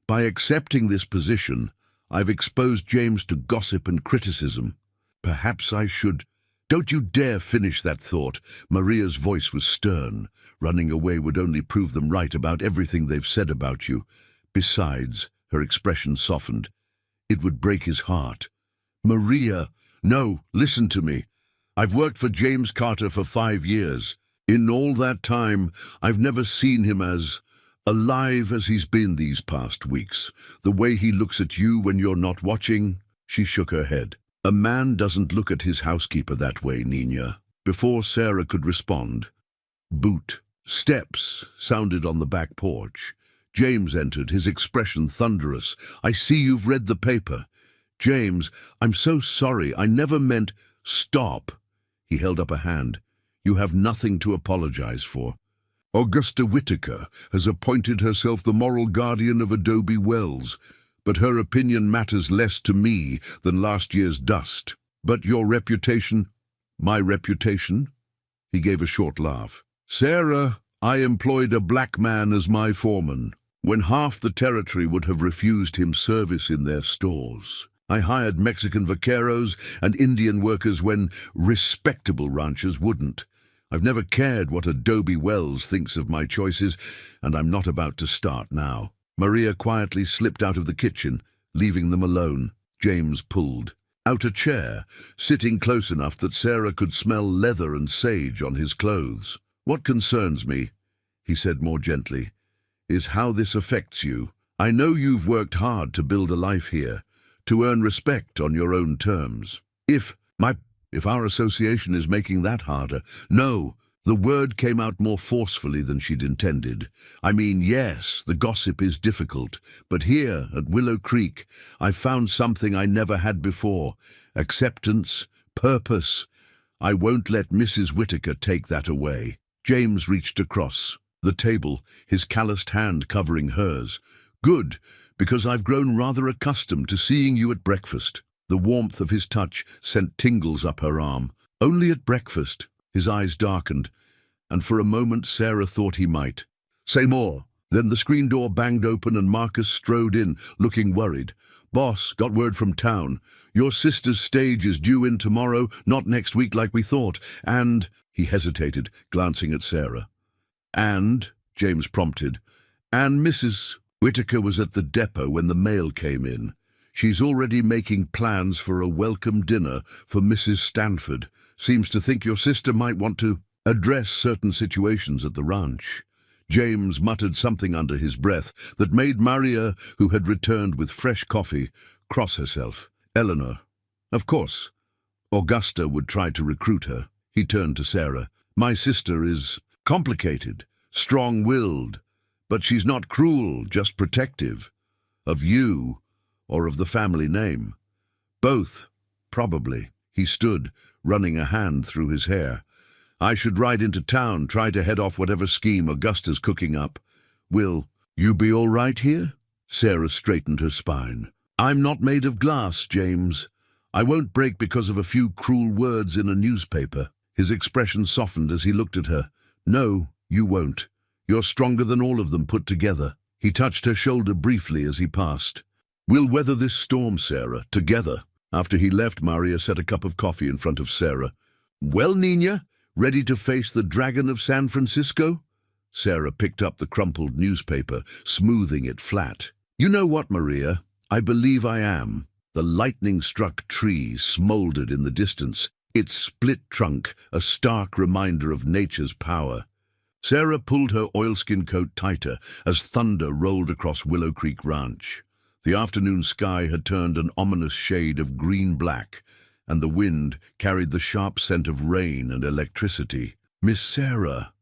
"By accepting this position, I've exposed James to gossip and criticism. Perhaps I should—" "Don't you dare finish that thought." Maria's voice was stern. "Running away would only prove them right about everything they've said about you. Besides," her expression softened, "it would break his heart." "Maria, no, listen to me. I've worked for James Carter for 5 years. In all that time, I've never seen him as alive as he's been these past weeks. The way he looks at you when you're not watching." She shook her head. "A man doesn't look at his housekeeper that way, Nina." Before Sarah could respond, steps sounded on the back porch. James entered, his expression thunderous. "I see you've read the paper." "James, I'm so sorry. I never meant—" "Stop." He held up a hand. "You have nothing to apologize for. Augusta Whitaker has appointed herself the moral guardian of Adobe Wells, but her opinion matters less to me than last year's dust. But your reputation—" "My reputation?" He gave a short laugh. "Sarah, I employed a black man as my foreman when half the territory would have refused him service in their stores. I hired Mexican vaqueros and Indian workers when respectable ranchers wouldn't. I've never cared what Adobe Wells thinks of my choices, and I'm not about to start now." Maria quietly slipped out of the kitchen, leaving them alone. James pulled out a chair, sitting close enough that Sarah could smell leather and sage on his clothes. "What concerns me," he said more gently, "is how this affects you. I know you've worked hard to build a life here, to earn respect on your own terms. If our association is making that harder—" "No." The word came out more forcefully than she'd intended. "I mean, yes, the gossip is difficult, but here, at Willow Creek, I've found something I never had before. Acceptance, purpose. I won't let Mrs. Whitaker take that away." James reached across the table, his calloused hand covering hers. "Good. Because I've grown rather accustomed to seeing you at breakfast." The warmth of his touch sent tingles up her arm. "Only at breakfast." His eyes darkened, and for a moment Sarah thought he might say more. Then the screen door banged open and Marcus strode in, looking worried. "Boss, got word from town. Your sister's stage is due in tomorrow, not next week like we thought, and—" He hesitated, glancing at Sarah. "And," James prompted, "and Mrs. Whitaker was at the depot when the mail came in. She's already making plans for a welcome dinner for Mrs. Stanford. Seems to think your sister might want to address certain situations at the ranch." James muttered something under his breath that made Maria, who had returned with fresh coffee, cross herself. Eleanor. Of course. Augusta would try to recruit her. He turned to Sarah. "My sister is complicated, strong-willed, but she's not cruel, just protective. Of you, or of the family name. Both, probably." He stood, running a hand through his hair. "I should ride into town, try to head off whatever scheme Augusta's cooking up. Will you be all right here?" Sarah straightened her spine. "I'm not made of glass, James. I won't break because of a few cruel words in a newspaper." His expression softened as he looked at her. "No, you won't. You're stronger than all of them put together." He touched her shoulder briefly as he passed. "We'll weather this storm, Sarah, together." After he left, Maria set a cup of coffee in front of Sarah. "Well, Nina, ready to face the Dragon of San Francisco?" Sarah picked up the crumpled newspaper, smoothing it flat. "You know what, Maria? I believe I am." The lightning-struck tree smoldered in the distance, its split trunk a stark reminder of nature's power. Sarah pulled her oilskin coat tighter as thunder rolled across Willow Creek Ranch. The afternoon sky had turned an ominous shade of green-black, and the wind carried the sharp scent of rain and electricity. "Miss Sarah,"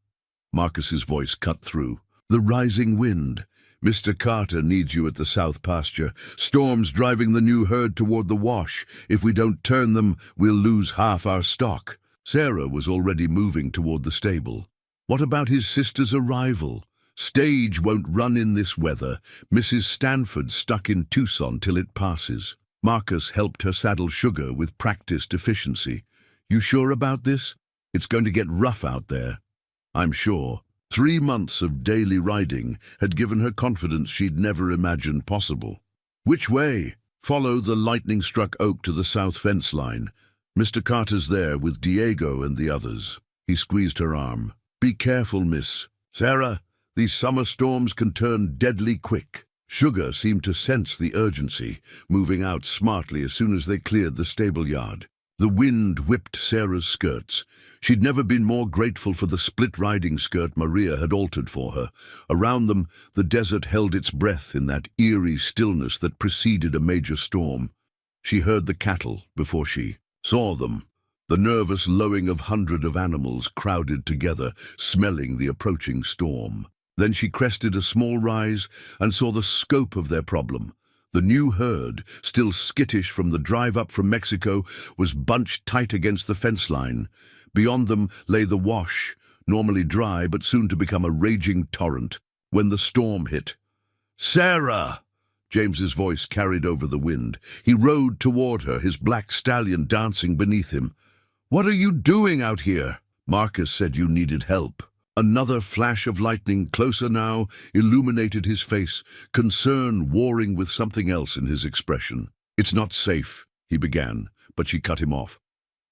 Marcus's voice cut through. "The rising wind. Mr. Carter needs you at the south pasture. Storm's driving the new herd toward the wash. If we don't turn them, we'll lose half our stock." Sarah was already moving toward the stable. "What about his sister's arrival? Stage won't run in this weather. Mrs. Stanford's stuck in Tucson till it passes." Marcus helped her saddle Sugar with practiced efficiency. "You sure about this? It's going to get rough out there." "I'm sure." 3 months of daily riding had given her confidence she'd never imagined possible. "Which way?" "Follow the lightning-struck oak to the south fence line. Mr. Carter's there with Diego and the others." He squeezed her arm. "Be careful, miss. Sarah, these summer storms can turn deadly quick." Sugar seemed to sense the urgency, moving out smartly as soon as they cleared the stable yard. The wind whipped Sarah's skirts. She'd never been more grateful for the split riding skirt Maria had altered for her. Around them, the desert held its breath in that eerie stillness that preceded a major storm. She heard the cattle before she saw them, the nervous lowing of hundreds of animals crowded together, smelling the approaching storm. Then she crested a small rise and saw the scope of their problem. The new herd, still skittish from the drive up from Mexico, was bunched tight against the fence line. Beyond them lay the wash, normally dry but soon to become a raging torrent. When the storm hit, "Sarah!" James's voice carried over the wind. He rode toward her, his black stallion dancing beneath him. "What are you doing out here?" "Marcus said you needed help." Another flash of lightning, closer now, illuminated his face, concern warring with something else in his expression. "It's not safe," he began, but she cut him off.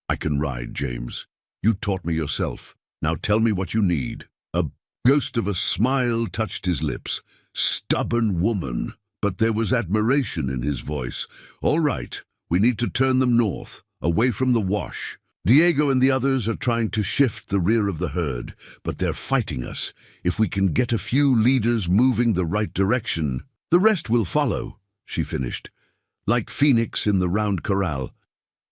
"I can ride, James. You taught me yourself. Now tell me what you need." A ghost of a smile touched his lips. "Stubborn woman." But there was admiration in his voice. "All right, we need to turn them north, away from the wash. Diego and the others are trying to shift the rear of the herd, but they're fighting us. If we can get a few leaders moving the right direction, the rest will follow," she finished. "Like Phoenix in the Round Corral.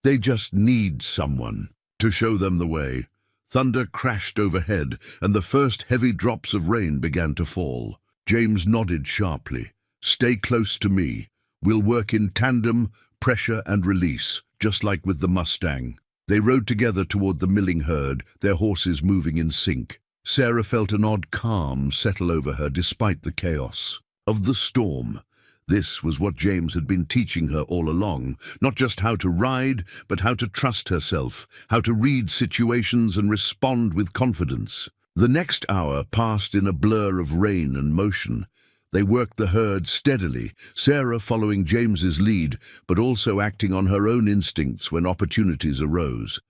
They just need someone to show them the way." Thunder crashed overhead, and the first heavy drops of rain began to fall. James nodded sharply. "Stay close to me. We'll work in tandem, pressure and release, just like with the Mustang." They rode together toward the milling herd, their horses moving in sync. Sarah felt an odd calm settle over her despite the chaos of the storm. This was what James had been teaching her all along, not just how to ride, but how to trust herself, how to read situations and respond with confidence. The next hour passed in a blur of rain and motion. They worked the herd steadily, Sarah following James's lead, but also acting on her own instincts when opportunities arose.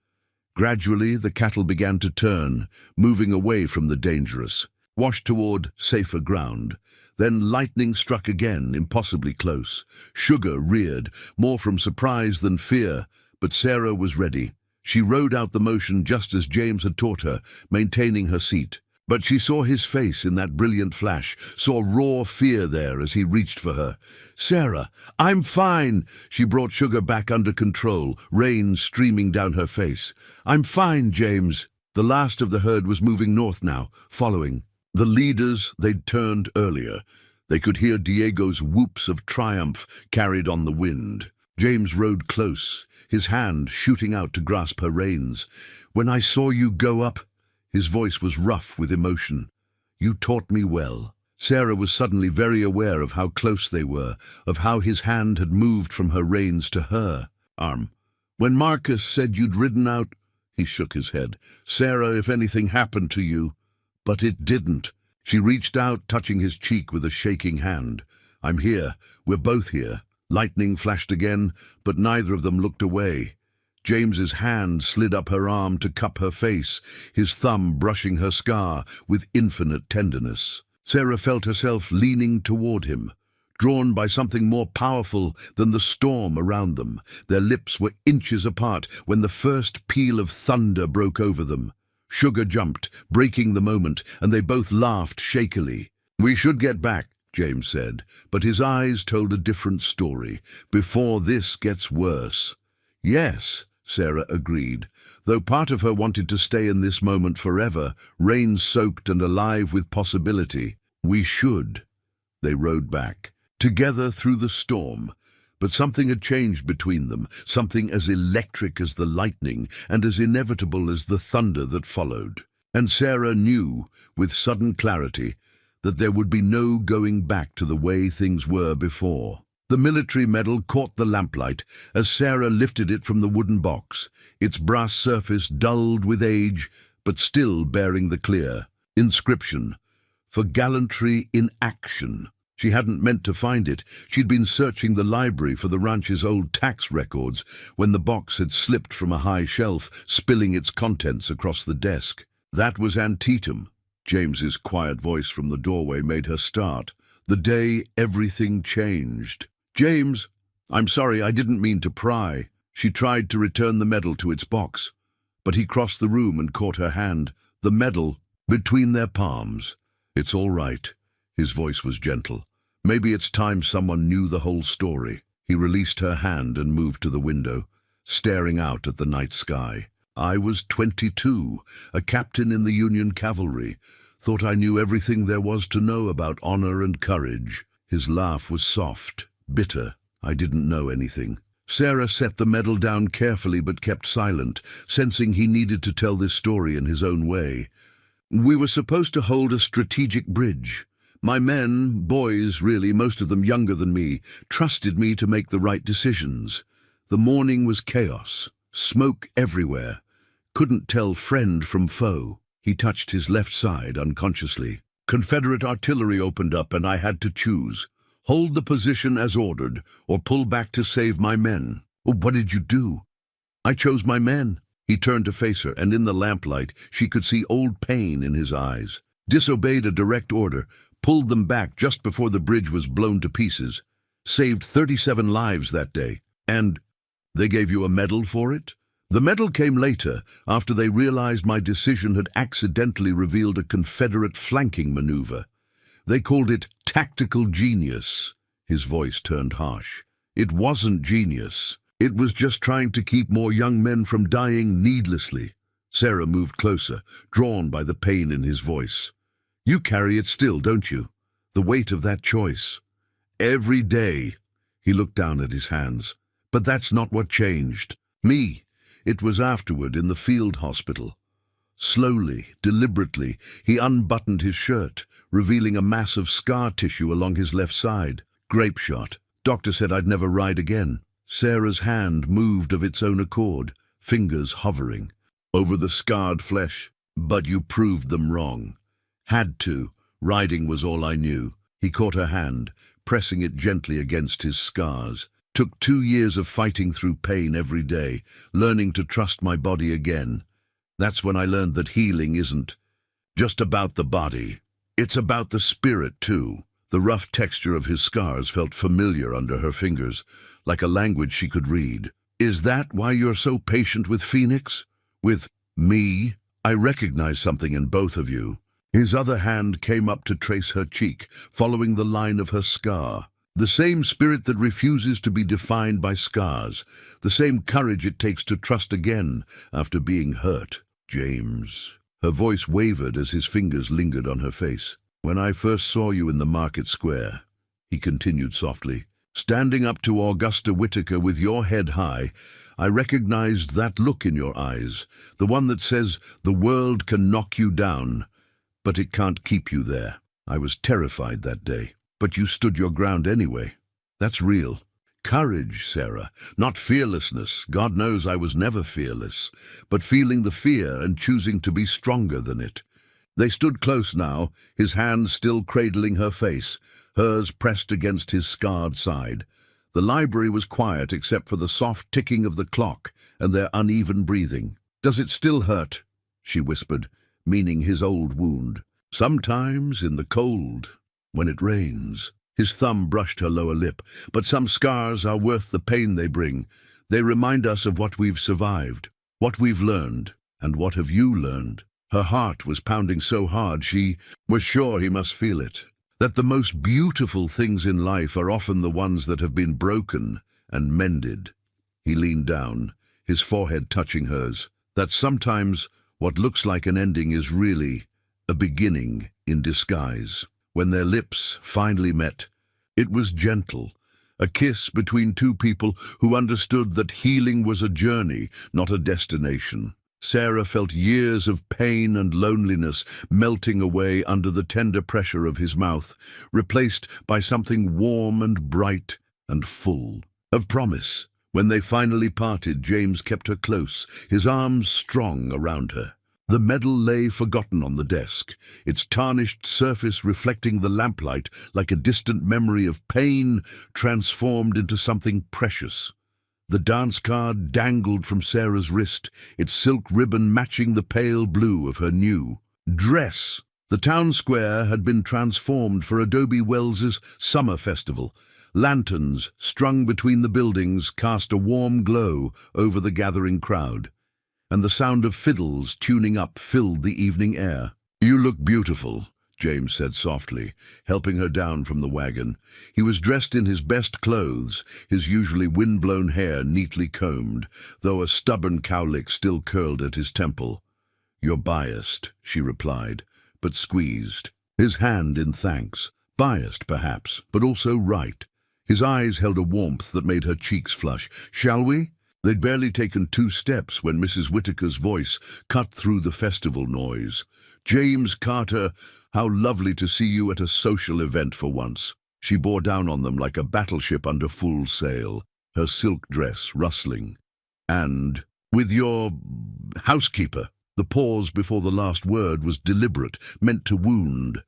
Gradually, the cattle began to turn, moving away from the dangerous, washed toward safer ground. Then lightning struck again, impossibly close. Sugar reared, more from surprise than fear, but Sarah was ready. She rode out the motion just as James had taught her, maintaining her seat. But she saw his face in that brilliant flash, saw raw fear there as he reached for her. "Sarah, I'm fine!" She brought Sugar back under control, rain streaming down her face. "I'm fine, James." The last of the herd was moving north now, following. The leaders they'd turned earlier. They could hear Diego's whoops of triumph carried on the wind. James rode close, his hand shooting out to grasp her reins. "When I saw you go up," his voice was rough with emotion, "you taught me well." Sarah was suddenly very aware of how close they were, of how his hand had moved from her reins to her arm. "When Marcus said you'd ridden out," he shook his head. "Sarah, if anything happened to you." But it didn't. She reached out, touching his cheek with a shaking hand. "I'm here. We're both here." Lightning flashed again, but neither of them looked away. James's hand slid up her arm to cup her face, his thumb brushing her scar with infinite tenderness. Sarah felt herself leaning toward him, drawn by something more powerful than the storm around them. Their lips were inches apart when the first peal of thunder broke over them. Sugar jumped, breaking the moment, and they both laughed shakily. "We should get back," James said, but his eyes told a different story. "Before this gets worse." "Yes," Sarah agreed, though part of her wanted to stay in this moment forever, rain-soaked and alive with possibility. "We should." They rode back, together through the storm. But something had changed between them, something as electric as the lightning and as inevitable as the thunder that followed. And Sarah knew, with sudden clarity, that there would be no going back to the way things were before. The military medal caught the lamplight as Sarah lifted it from the wooden box, its brass surface dulled with age, but still bearing the clear inscription, "For gallantry in action." She hadn't meant to find it. She'd been searching the library for the ranch's old tax records when the box had slipped from a high shelf, spilling its contents across the desk. That was Antietam. James's quiet voice from the doorway made her start. The day everything changed. "James, I'm sorry, I didn't mean to pry." She tried to return the medal to its box, but he crossed the room and caught her hand, the medal between their palms. "It's all right." His voice was gentle. "Maybe it's time someone knew the whole story." He released her hand and moved to the window, staring out at the night sky. "I was 22, a captain in the Union Cavalry. Thought I knew everything there was to know about honor and courage." His laugh was soft, bitter. "I didn't know anything." Sarah set the medal down carefully but kept silent, sensing he needed to tell this story in his own way. "We were supposed to hold a strategic bridge. My men, boys really, most of them younger than me, trusted me to make the right decisions. The morning was chaos, smoke everywhere. Couldn't tell friend from foe." He touched his left side unconsciously. "Confederate artillery opened up and I had to choose. Hold the position as ordered, or pull back to save my men." "What did you do?" "I chose my men." He turned to face her, and in the lamplight she could see old pain in his eyes. "Disobeyed a direct order, pulled them back just before the bridge was blown to pieces. Saved 37 lives that day. And they gave you a medal for it?" "The medal came later, after they realized my decision had accidentally revealed a Confederate flanking maneuver. They called it tactical genius." His voice turned harsh. "It wasn't genius. It was just trying to keep more young men from dying needlessly." Sarah moved closer, drawn by the pain in his voice. "You carry it still, don't you? The weight of that choice. Every day." He looked down at his hands. "But that's not what changed. Me. It was afterward in the field hospital." Slowly, deliberately, he unbuttoned his shirt, revealing a mass of scar tissue along his left side. Grape shot. Doctor said I'd never ride again. Sarah's hand moved of its own accord, fingers hovering over the scarred flesh. But you proved them wrong. Had to. Riding was all I knew. He caught her hand, pressing it gently against his scars. Took 2 years of fighting through pain every day, learning to trust my body again. That's when I learned that healing isn't just about the body. It's about the spirit, too. The rough texture of his scars felt familiar under her fingers, like a language she could read. Is that why you're so patient with Phoenix? With me? I recognize something in both of you. His other hand came up to trace her cheek, following the line of her scar. The same spirit that refuses to be defined by scars. The same courage it takes to trust again after being hurt. James. Her voice wavered as his fingers lingered on her face. When I first saw you in the market square, he continued softly, standing up to Augusta Whitaker with your head high, I recognized that look in your eyes, the one that says the world can knock you down, but it can't keep you there. I was terrified that day, but you stood your ground anyway. That's real. Courage, Sarah, not fearlessness. God knows I was never fearless, but feeling the fear and choosing to be stronger than it. They stood close now, his hand still cradling her face, hers pressed against his scarred side. The library was quiet except for the soft ticking of the clock and their uneven breathing. Does it still hurt? She whispered, meaning his old wound. Sometimes in the cold, when it rains. His thumb brushed her lower lip. But some scars are worth the pain they bring. They remind us of what we've survived, what we've learned, and what have you learned. Her heart was pounding so hard she was sure he must feel it. That the most beautiful things in life are often the ones that have been broken and mended. He leaned down, his forehead touching hers. That sometimes what looks like an ending is really a beginning in disguise. When their lips finally met, it was gentle, a kiss between two people who understood that healing was a journey, not a destination. Sarah felt years of pain and loneliness melting away under the tender pressure of his mouth, replaced by something warm and bright and full of promise. When they finally parted, James kept her close, his arms strong around her. The medal lay forgotten on the desk, its tarnished surface reflecting the lamplight like a distant memory of pain transformed into something precious. The dance card dangled from Sarah's wrist, its silk ribbon matching the pale blue of her new dress. The town square had been transformed for Adobe Wells's summer festival. Lanterns strung between the buildings cast a warm glow over the gathering crowd, and the sound of fiddles tuning up filled the evening air. "You look beautiful," James said softly, helping her down from the wagon. He was dressed in his best clothes, his usually wind-blown hair neatly combed, though a stubborn cowlick still curled at his temple. "You're biased," she replied, but squeezed his hand in thanks. Biased, perhaps, but also right. His eyes held a warmth that made her cheeks flush. "Shall we?" They'd barely taken 2 steps when Mrs. Whitaker's voice cut through the festival noise. "James Carter, how lovely to see you at a social event for once." She bore down on them like a battleship under full sail, her silk dress rustling. "And with your housekeeper." The pause before the last word was deliberate, meant to wound.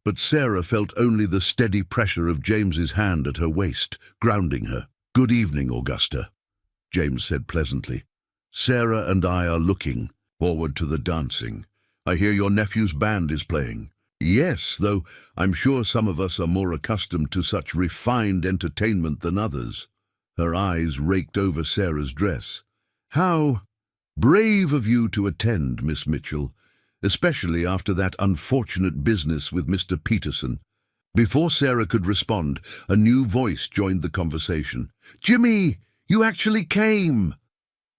But Sarah felt only the steady pressure of James's hand at her waist, grounding her. "Good evening, Augusta," James said pleasantly. "Sarah and I are looking forward to the dancing. I hear your nephew's band is playing." "Yes, though I'm sure some of us are more accustomed to such refined entertainment than others." Her eyes raked over Sarah's dress. "How brave of you to attend, Miss Mitchell, especially after that unfortunate business with Mr. Peterson." Before Sarah could respond, a new voice joined the conversation. "Jimmy, you actually came!"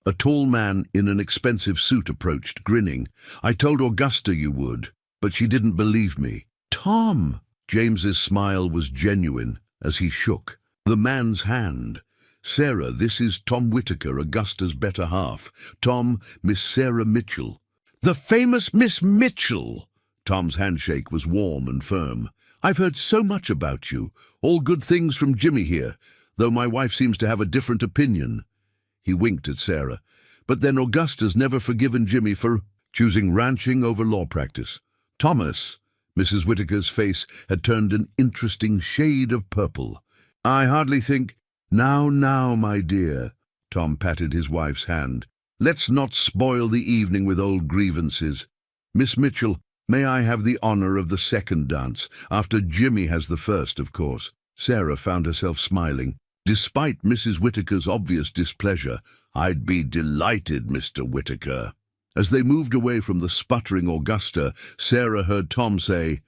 A tall man in an expensive suit approached, grinning. "I told Augusta you would, but she didn't believe me." "Tom!" James's smile was genuine as he shook the man's hand. "Sarah, this is Tom Whitaker, Augusta's better half. Tom, Miss Sarah Mitchell." "The famous Miss Mitchell!" Tom's handshake was warm and firm. "I've heard so much about you. All good things from Jimmy here, though my wife seems to have a different opinion." He winked at Sarah. "But then Augusta's never forgiven Jimmy for choosing ranching over law practice. Thomas," Mrs. Whittaker's face had turned an interesting shade of purple. "I hardly think—" Now, my dear," Tom patted his wife's hand. "Let's not spoil the evening with old grievances. Miss Mitchell, may I have the honor of the second dance, after Jimmy has the first, of course?" Sarah found herself smiling. Despite Mrs. Whittaker's obvious displeasure, "I'd be delighted, Mr. Whittaker." As they moved away from the sputtering Augusta, Sarah heard Tom say,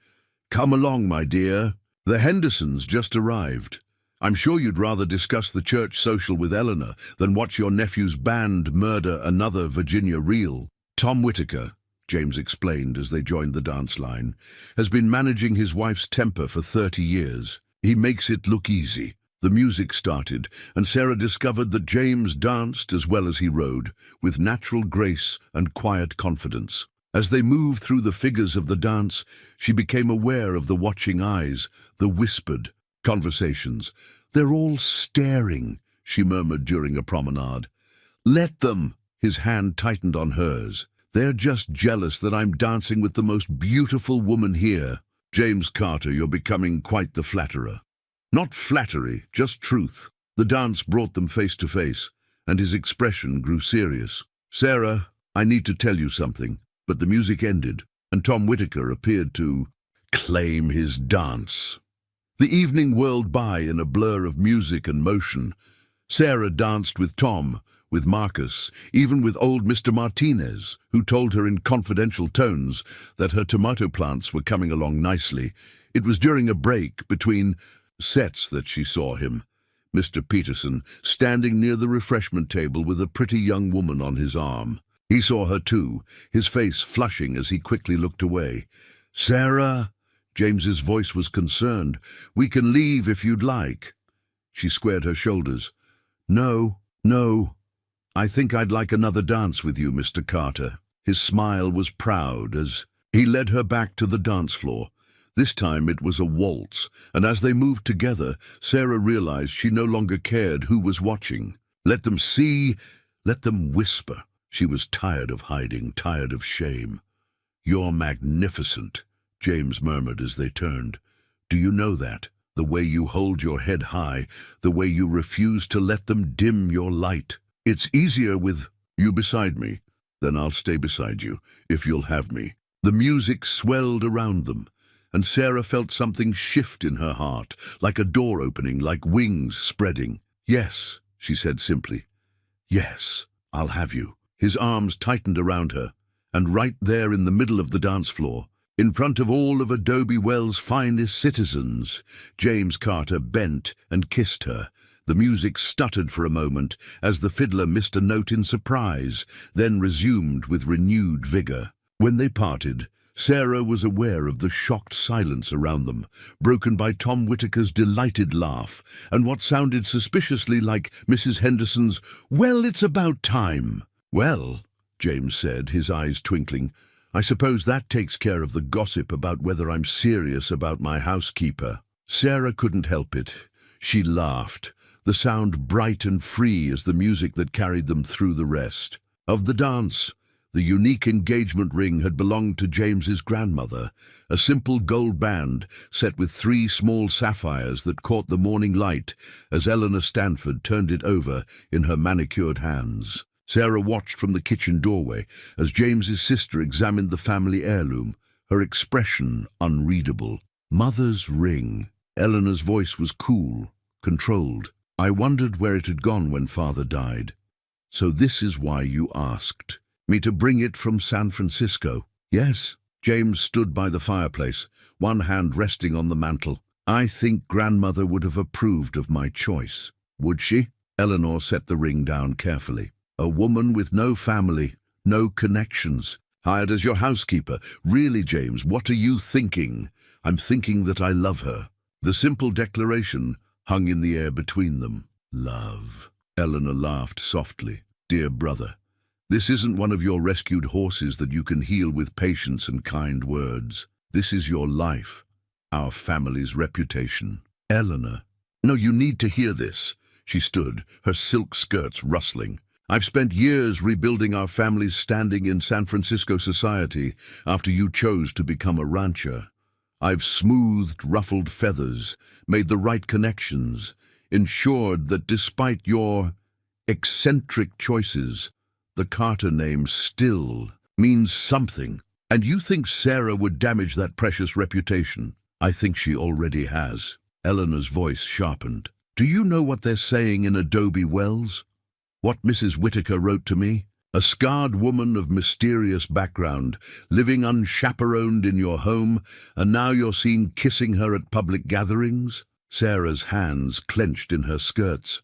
"Come along, my dear. The Hendersons just arrived. I'm sure you'd rather discuss the church social with Eleanor than watch your nephew's band murder another Virginia reel." Tom Whittaker, James explained as they joined the dance line, has been managing his wife's temper for 30 years. He makes it look easy. The music started, and Sarah discovered that James danced as well as he rode, with natural grace and quiet confidence. As they moved through the figures of the dance, she became aware of the watching eyes, the whispered conversations. "They're all staring," she murmured during a promenade. "Let them." His hand tightened on hers. "They're just jealous that I'm dancing with the most beautiful woman here. James Carter, you're becoming quite the flatterer." Not flattery, just truth. The dance brought them face to face, and his expression grew serious. "Sarah, I need to tell you something." But the music ended, and Tom Whittaker appeared to claim his dance. The evening whirled by in a blur of music and motion. Sarah danced with Tom, with Marcus, even with old Mr. Martinez, who told her in confidential tones that her tomato plants were coming along nicely. It was during a break between sets that she saw him, Mr. Peterson, standing near the refreshment table with a pretty young woman on his arm. He saw her too, his face flushing as he quickly looked away. "Sarah?" James's voice was concerned. "We can leave if you'd like." She squared her shoulders. No. I think I'd like another dance with you, Mr. Carter." His smile was proud as he led her back to the dance floor. This time it was a waltz, and as they moved together, Sarah realized she no longer cared who was watching. Let them see, let them whisper. She was tired of hiding, tired of shame. "You're magnificent," James murmured as they turned. "Do you know that? The way you hold your head high, the way you refuse to let them dim your light. It's easier with you beside me. Then I'll stay beside you, if you'll have me." The music swelled around them, and Sarah felt something shift in her heart, like a door opening, like wings spreading. "Yes," she said simply. "Yes, I'll have you." His arms tightened around her, and right there in the middle of the dance floor, in front of all of Adobe Wells' finest citizens, James Carter bent and kissed her. The music stuttered for a moment as the fiddler missed a note in surprise, then resumed with renewed vigor. When they parted, Sarah was aware of the shocked silence around them, broken by Tom Whittaker's delighted laugh, and what sounded suspiciously like Mrs. Henderson's, "Well, it's about time." "Well," James said, his eyes twinkling, "I suppose that takes care of the gossip about whether I'm serious about my housekeeper." Sarah couldn't help it. She laughed, the sound bright and free as the music that carried them through the rest. Of the dance, the unique engagement ring had belonged to James's grandmother, a simple gold band set with 3 small sapphires that caught the morning light as Eleanor Stanford turned it over in her manicured hands. Sarah watched from the kitchen doorway as James's sister examined the family heirloom, her expression unreadable. "Mother's ring." Eleanor's voice was cool, controlled. "I wondered where it had gone when Father died. So this is why you asked me to bring it from San Francisco." "Yes." James stood by the fireplace, one hand resting on the mantel. "I think Grandmother would have approved of my choice." "Would she?" Eleanor set the ring down carefully. "A woman with no family, no connections, hired as your housekeeper. Really, James, what are you thinking?" "I'm thinking that I love her." The simple declaration hung in the air between them. "Love." Eleanor laughed softly. "Dear brother, this isn't one of your rescued horses that you can heal with patience and kind words. This is your life. our family's reputation. Eleanor. No, you need to hear this. She stood, her silk skirts rustling. I've spent years rebuilding our family's standing in San Francisco society after you chose to become a rancher. I've smoothed ruffled feathers, made the right connections, ensured that despite your eccentric choices, the Carter name still means something. And you think Sarah would damage that precious reputation? I think she already has. Eleanor's voice sharpened. Do you know what they're saying in Adobe Wells? What Mrs. Whitaker wrote to me? A scarred woman of mysterious background, living unchaperoned in your home, and now you're seen kissing her at public gatherings? Sarah's hands clenched in her skirts,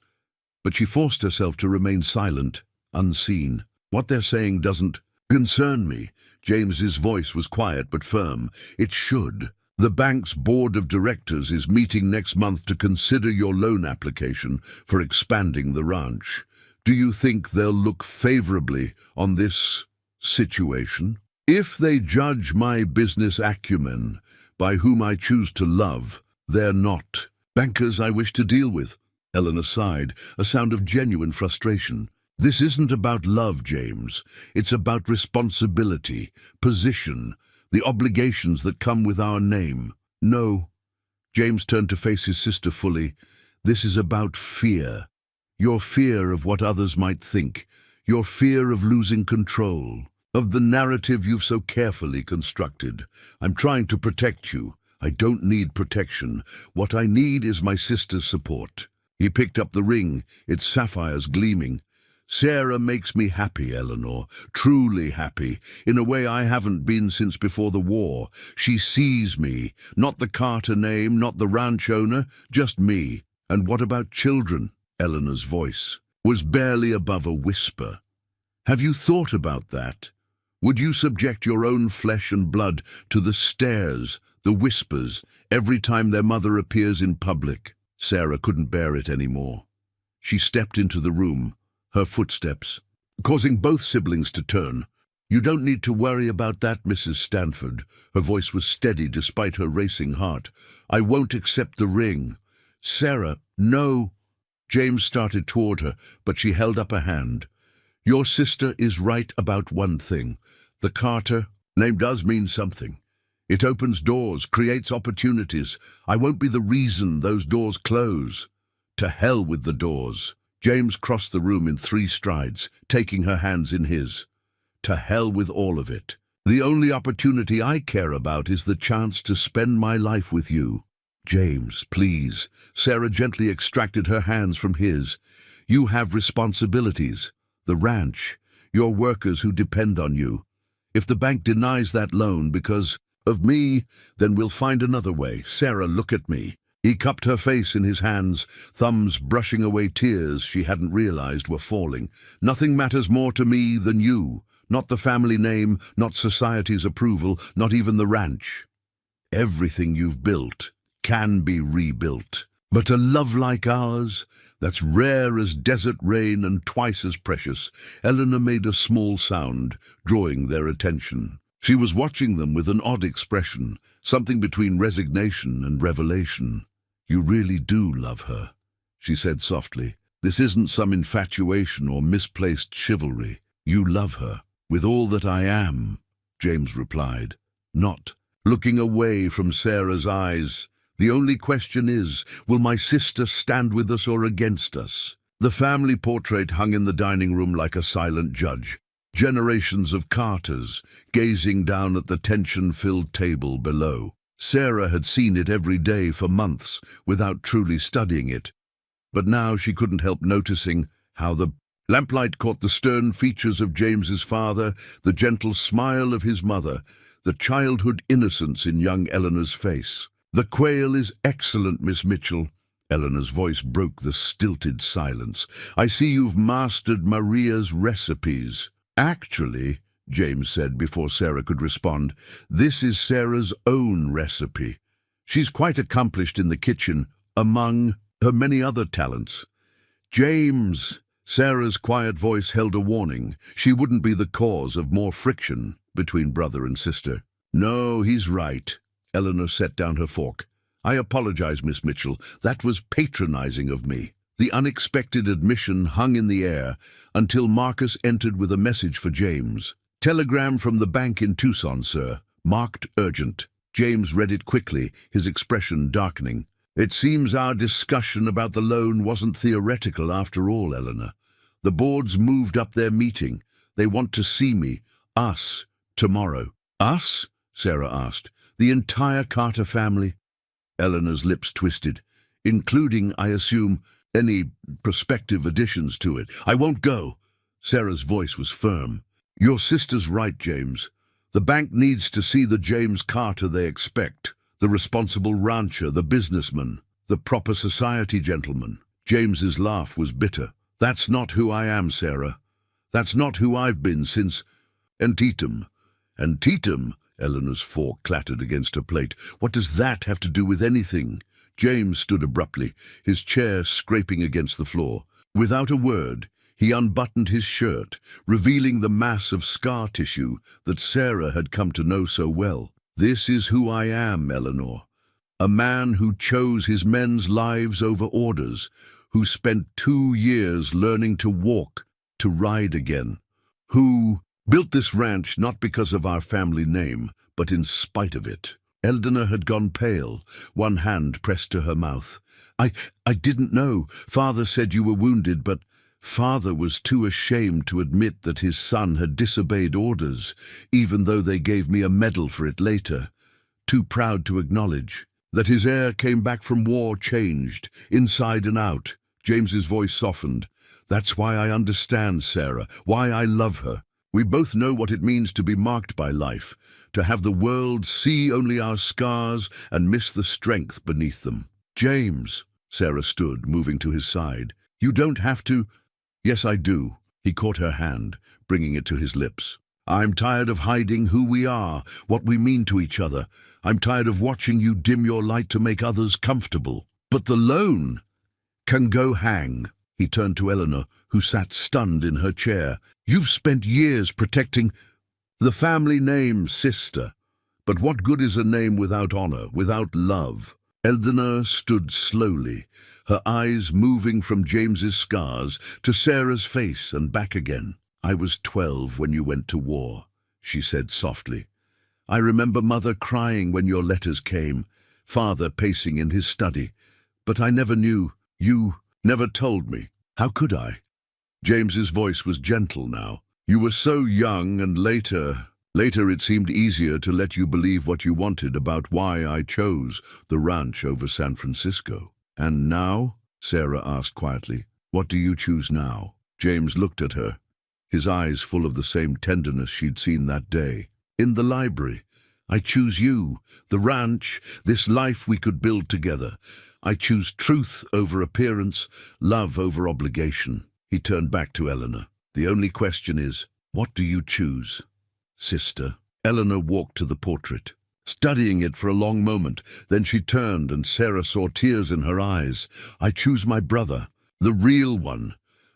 but she forced herself to remain silent, unseen. What they're saying doesn't concern me. James's voice was quiet but firm. It should. The bank's board of directors is meeting next month to consider your loan application for expanding the ranch. Do you think they'll look favorably on this situation? If they judge my business acumen by whom I choose to love, they're not bankers I wish to deal with. Eleanor sighed, a sound of genuine frustration. This isn't about love, James. It's about responsibility, position, the obligations that come with our name. No. James turned to face his sister fully. This is about fear. Your fear of what others might think, your fear of losing control, of the narrative you've so carefully constructed. I'm trying to protect you. I don't need protection. What I need is my sister's support. He picked up the ring, its sapphires gleaming. Sarah makes me happy, Eleanor, truly happy, in a way I haven't been since before the war. She sees me, not the Carter name, not the ranch owner, just me. And what about children? Eleanor's voice was barely above a whisper. Have you thought about that? Would you subject your own flesh and blood to the stares, the whispers, every time their mother appears in public? Sarah couldn't bear it anymore. She stepped into the room, her footsteps causing both siblings to turn. You don't need to worry about that, Mrs. Stanford. Her voice was steady despite her racing heart. I won't accept the ring. Sarah, no. James started toward her, but she held up a hand. Your sister is right about one thing. The Carter name does mean something. It opens doors, creates opportunities. I won't be the reason those doors close. To hell with the doors. James crossed the room in 3 strides, taking her hands in his. To hell with all of it. The only opportunity I care about is the chance to spend my life with you. James, please. Sarah gently extracted her hands from his. You have responsibilities. The ranch. Your workers who depend on you. If the bank denies that loan because of me, then we'll find another way. Sarah, look at me. He cupped her face in his hands, thumbs brushing away tears she hadn't realized were falling. Nothing matters more to me than you. Not the family name, not society's approval, not even the ranch. Everything you've built can be rebuilt. But a love like ours, that's rare as desert rain and twice as precious. Eleanor made a small sound, drawing their attention. She was watching them with an odd expression, something between resignation and revelation. You really do love her, she said softly. This isn't some infatuation or misplaced chivalry. You love her. With all that I am, James replied, not looking away from Sarah's eyes. The only question is, will my sister stand with us or against us? The family portrait hung in the dining room like a silent judge. Generations of Carters gazing down at the tension-filled table below. Sarah had seen it every day for months without truly studying it. But now she couldn't help noticing how the lamplight caught the stern features of James's father, the gentle smile of his mother, the childhood innocence in young Eleanor's face. The quail is excellent, Miss Mitchell. Eleanor's voice broke the stilted silence. I see you've mastered Maria's recipes. Actually, James said before Sarah could respond, this is Sarah's own recipe. She's quite accomplished in the kitchen, among her many other talents. James, Sarah's quiet voice held a warning. She wouldn't be the cause of more friction between brother and sister. No, he's right. Eleanor set down her fork. I apologize, Miss Mitchell. That was patronizing of me. The unexpected admission hung in the air until Marcus entered with a message for James. Telegram from the bank in Tucson, sir. Marked urgent. James read it quickly, his expression darkening. It seems our discussion about the loan wasn't theoretical after all, Eleanor. The board's moved up their meeting. They want to see me, us, tomorrow. Us? Sarah asked. The entire Carter family? Eleanor's lips twisted. Including, I assume, any prospective additions to it. I won't go. Sarah's voice was firm. Your sister's right, James. The bank needs to see the James Carter they expect. The responsible rancher, the businessman, the proper society gentleman. James's laugh was bitter. That's not who I am, Sarah. That's not who I've been since Antietam. Antietam? Eleanor's fork clattered against her plate. What does that have to do with anything? James stood abruptly, his chair scraping against the floor. Without a word, he unbuttoned his shirt, revealing the mass of scar tissue that Sarah had come to know so well. This is who I am, Eleanor. A man who chose his men's lives over orders, who spent 2 years learning to walk, to ride again, who built this ranch not because of our family name, but in spite of it. Eleanor had gone pale, one hand pressed to her mouth. I didn't know. Father said you were wounded, but Father was too ashamed to admit that his son had disobeyed orders, even though they gave me a medal for it later. Too proud to acknowledge that his heir came back from war changed, inside and out. James's voice softened. That's why I understand Sarah, why I love her. We both know what it means to be marked by life, to have the world see only our scars and miss the strength beneath them. James, Sarah stood, moving to his side. You don't have to. Yes, I do. He caught her hand, bringing it to his lips. I'm tired of hiding who we are, what we mean to each other. I'm tired of watching you dim your light to make others comfortable. But the loan can go hang. He turned to Eleanor, who sat stunned in her chair. You've spent years protecting the family name, sister. But what good is a name without honor, without love? Eleanor stood slowly, her eyes moving from James's scars to Sarah's face and back again. I was 12 when you went to war, she said softly. I remember Mother crying when your letters came, Father pacing in his study. But I never knew. You never told me. How could I? James's voice was gentle now. You were so young, and later it seemed easier to let you believe what you wanted about why I chose the ranch over San Francisco. And now? Sarah asked quietly. What do you choose now? James looked at her, his eyes full of the same tenderness she'd seen that day. In the library. I choose you, the ranch, this life we could build together. I choose truth over appearance, love over obligation. He turned back to Eleanor. The only question is, what do you choose, sister? Eleanor walked to the portrait, studying it for a long moment. Then she turned and Sarah saw tears in her eyes. I choose my brother, the real one,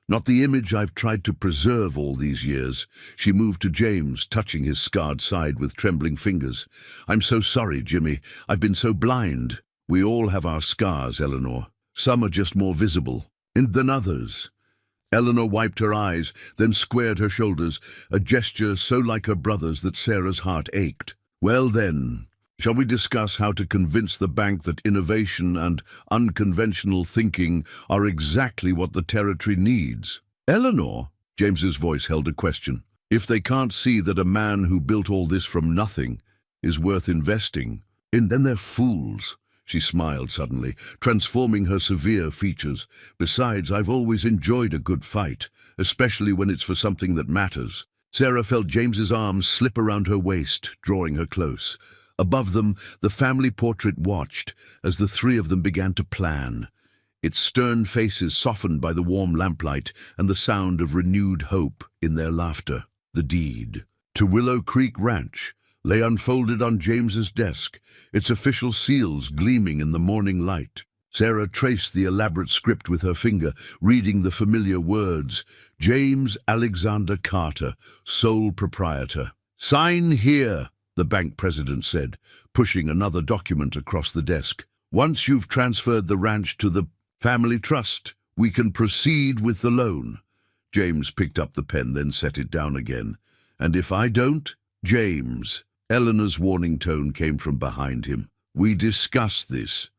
not the image I've tried to preserve all these years. She moved to James, touching his scarred side with trembling fingers. I'm so sorry, Jimmy. I've been so blind. We all have our scars, Eleanor. Some are just more visible than others. Eleanor wiped her eyes, then squared her shoulders, a gesture so like her brother's that Sarah's heart ached. Well then, shall we discuss how to convince the bank that innovation and unconventional thinking are exactly what the territory needs? Eleanor, James's voice held a question. If they can't see that a man who built all this from nothing is worth investing in, then they're fools. She smiled suddenly, transforming her severe features. Besides, I've always enjoyed a good fight, especially when it's for something that matters. Sarah felt James's arms slip around her waist, drawing her close. Above them, the family portrait watched as the three of them began to plan, its stern faces softened by the warm lamplight and the sound of renewed hope in their laughter. The deed to Willow Creek Ranch lay unfolded on James's desk, its official seals gleaming in the morning light. Sarah traced the elaborate script with her finger, reading the familiar words. James Alexander Carter, sole proprietor. Sign here, the bank president said, pushing another document across the desk. Once you've transferred the ranch to the family trust, we can proceed with the loan. James picked up the pen, then set it down again. And if I don't? James. Eleanor's warning tone came from behind him. We discussed this.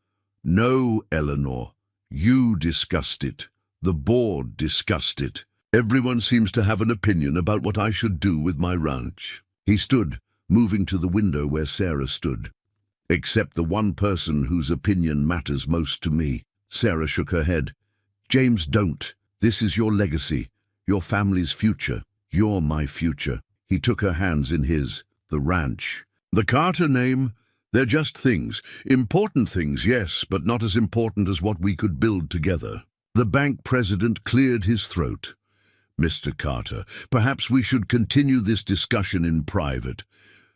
No, Eleanor. You discussed it. The board discussed it. Everyone seems to have an opinion about what I should do with my ranch. He stood, moving to the window where Sarah stood. Except the one person whose opinion matters most to me. Sarah shook her head. James, don't. This is your legacy, your family's future. You're my future. He took her hands in his. The ranch. The Carter name, they're just things. Important things, yes, but not as important as what we could build together. The bank president cleared his throat. Mr. Carter, perhaps we should continue this discussion in private.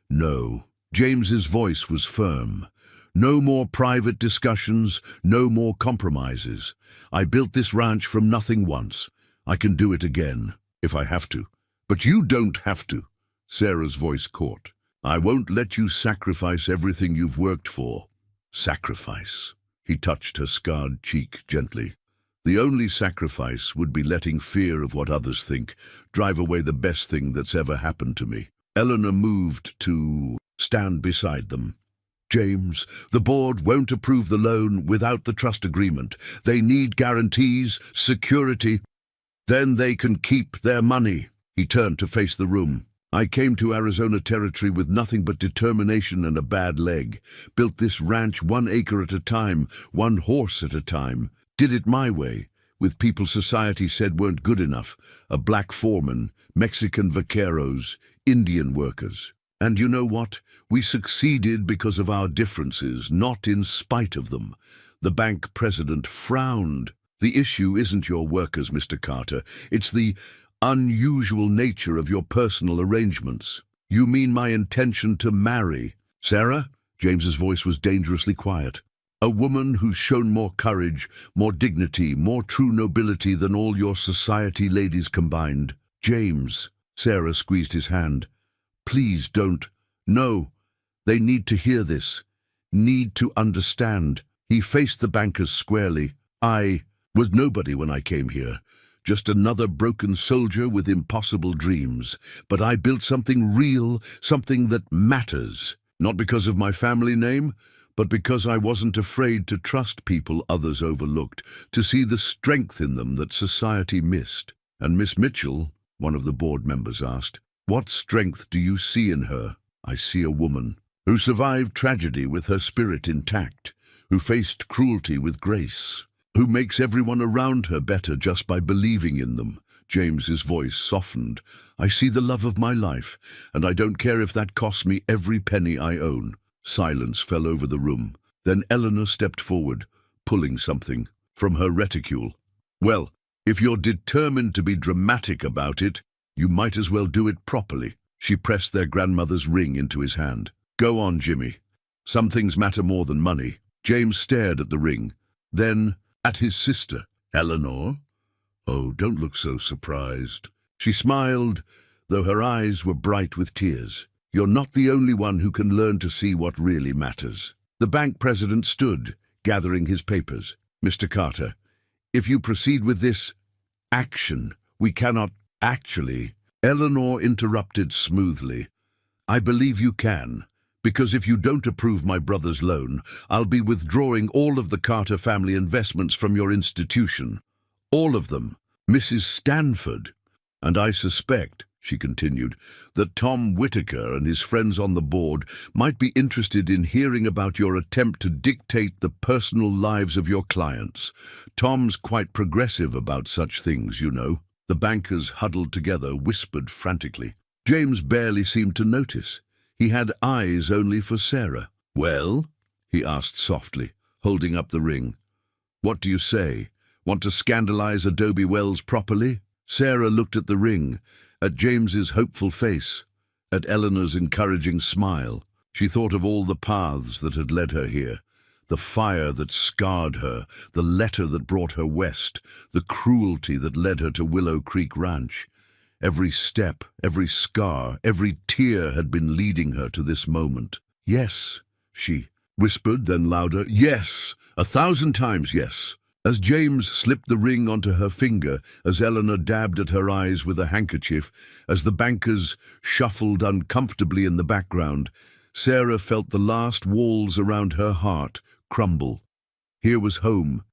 No. James's voice was firm. No more private discussions, no more compromises. I built this ranch from nothing once. I can do it again, if I have to. But you don't have to. Sarah's voice caught. I won't let you sacrifice everything you've worked for. Sacrifice. He touched her scarred cheek gently. The only sacrifice would be letting fear of what others think drive away the best thing that's ever happened to me. Eleanor moved to stand beside them. James, the board won't approve the loan without the trust agreement. They need guarantees, security. Then they can keep their money. He turned to face the room. I came to Arizona Territory with nothing but determination and a bad leg. Built this ranch 1 acre at a time, 1 horse at a time. Did it my way, with people society said weren't good enough. A black foreman, Mexican vaqueros, Indian workers. And you know what? We succeeded because of our differences, not in spite of them. The bank president frowned. The issue isn't your workers, Mr. Carter. It's the unusual nature of your personal arrangements. You mean my intention to marry? Sarah? James's voice was dangerously quiet. A woman who's shown more courage, more dignity, more true nobility than all your society ladies combined. James. Sarah squeezed his hand. Please don't. No. They need to hear this. Need to understand. He faced the bankers squarely. I was nobody when I came here. Just another broken soldier with impossible dreams. But I built something real, something that matters. Not because of my family name, but because I wasn't afraid to trust people others overlooked, to see the strength in them that society missed. And Miss Mitchell, one of the board members asked, what strength do you see in her? I see a woman who survived tragedy with her spirit intact, who faced cruelty with grace, who makes everyone around her better just by believing in them. James's voice softened. I see the love of my life, and I don't care if that costs me every penny I own. Silence fell over the room. Then Eleanor stepped forward, pulling something from her reticule. Well, if you're determined to be dramatic about it, you might as well do it properly. She pressed their grandmother's ring into his hand. Go on, Jimmy. Some things matter more than money. James stared at the ring, then at his sister. Eleanor? Oh, don't look so surprised. She smiled, though her eyes were bright with tears. You're not the only one who can learn to see what really matters. The bank president stood, gathering his papers. Mr. Carter, if you proceed with this action, we cannot actually. Eleanor interrupted smoothly. I believe you can, because if you don't approve my brother's loan, I'll be withdrawing all of the Carter family investments from your institution. All of them. Mrs. Stanford. And I suspect, she continued, that Tom Whitaker and his friends on the board might be interested in hearing about your attempt to dictate the personal lives of your clients. Tom's quite progressive about such things, you know. The bankers huddled together, whispered frantically. James barely seemed to notice. He had eyes only for Sarah. Well? He asked softly, holding up the ring. What do you say? Want to scandalize Adobe Wells properly? Sarah looked at the ring, at James's hopeful face, at Eleanor's encouraging smile. She thought of all the paths that had led her here, the fire that scarred her, the letter that brought her west, the cruelty that led her to Willow Creek Ranch. Every step, every scar, every tear had been leading her to this moment. Yes, whispered, then louder, "Yes, 1,000 times yes." As James slipped the ring onto her finger, as Eleanor dabbed at her eyes with a handkerchief, as the bankers shuffled uncomfortably in the background, Sarah felt the last walls around her heart crumble. Here was home.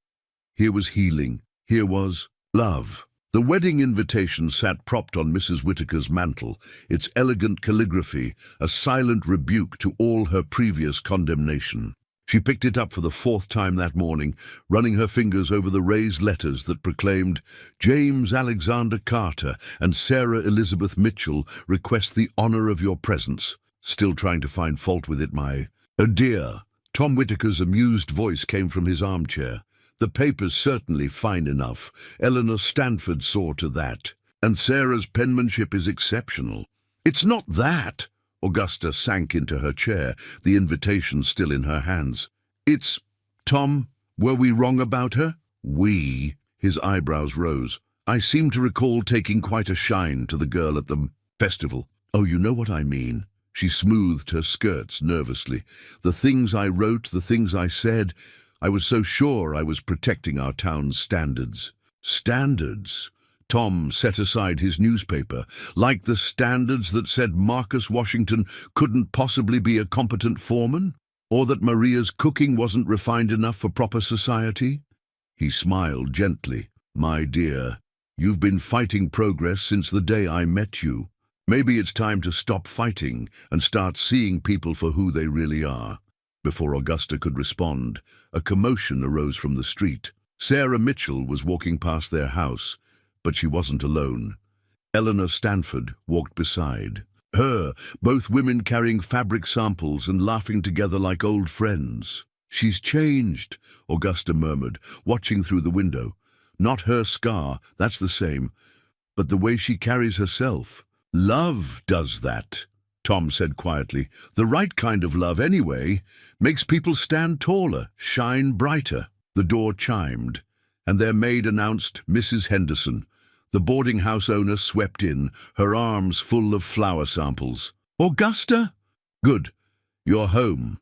Here was healing. Here was love. The wedding invitation sat propped on Mrs. Whittaker's mantel, its elegant calligraphy a silent rebuke to all her previous condemnation. She picked it up for the 4th time that morning, running her fingers over the raised letters that proclaimed, "James Alexander Carter and Sarah Elizabeth Mitchell request the honor of your presence." Still trying to find fault with it, my dear. Tom Whittaker's amused voice came from his armchair. "The paper's certainly fine enough. Eleanor Stanford saw to that. And Sarah's penmanship is exceptional." "It's not that." Augusta sank into her chair, the invitation still in her hands. "It's... Tom, were we wrong about her?" "We?" His eyebrows rose. "I seem to recall taking quite a shine to the girl at the festival." "Oh, you know what I mean." She smoothed her skirts nervously. "The things I wrote, the things I said, I was so sure I was protecting our town's standards." "Standards?" Tom set aside his newspaper. "Like the standards that said Marcus Washington couldn't possibly be a competent foreman? Or that Maria's cooking wasn't refined enough for proper society?" He smiled gently. "My dear, you've been fighting progress since the day I met you. Maybe it's time to stop fighting and start seeing people for who they really are." Before Augusta could respond, a commotion arose from the street. Sarah Mitchell was walking past their house, but she wasn't alone. Eleanor Stanford walked beside her, both women carrying fabric samples and laughing together like old friends. "She's changed," Augusta murmured, watching through the window. "Not her scar, that's the same, but the way she carries herself." "Love does that," Tom said quietly. "The right kind of love, anyway, makes people stand taller, shine brighter." The door chimed, and their maid announced Mrs. Henderson. The boarding house owner swept in, her arms full of flower samples. "Augusta?" "Good. You're home.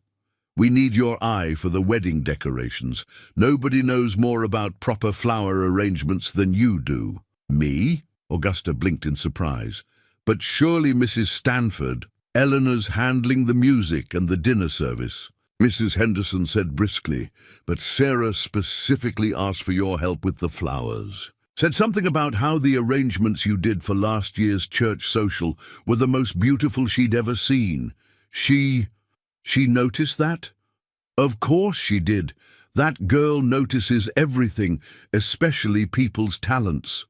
We need your eye for the wedding decorations. Nobody knows more about proper flower arrangements than you do." "Me?" Augusta blinked in surprise. "But surely Mrs. Stanford. Eleanor's handling the music and the dinner service." Mrs. Henderson said briskly, "But Sarah specifically asked for your help with the flowers. Said something about how the arrangements you did for last year's church social were the most beautiful she'd ever seen. She noticed that?" "Of course she did. That girl notices everything, especially people's talents."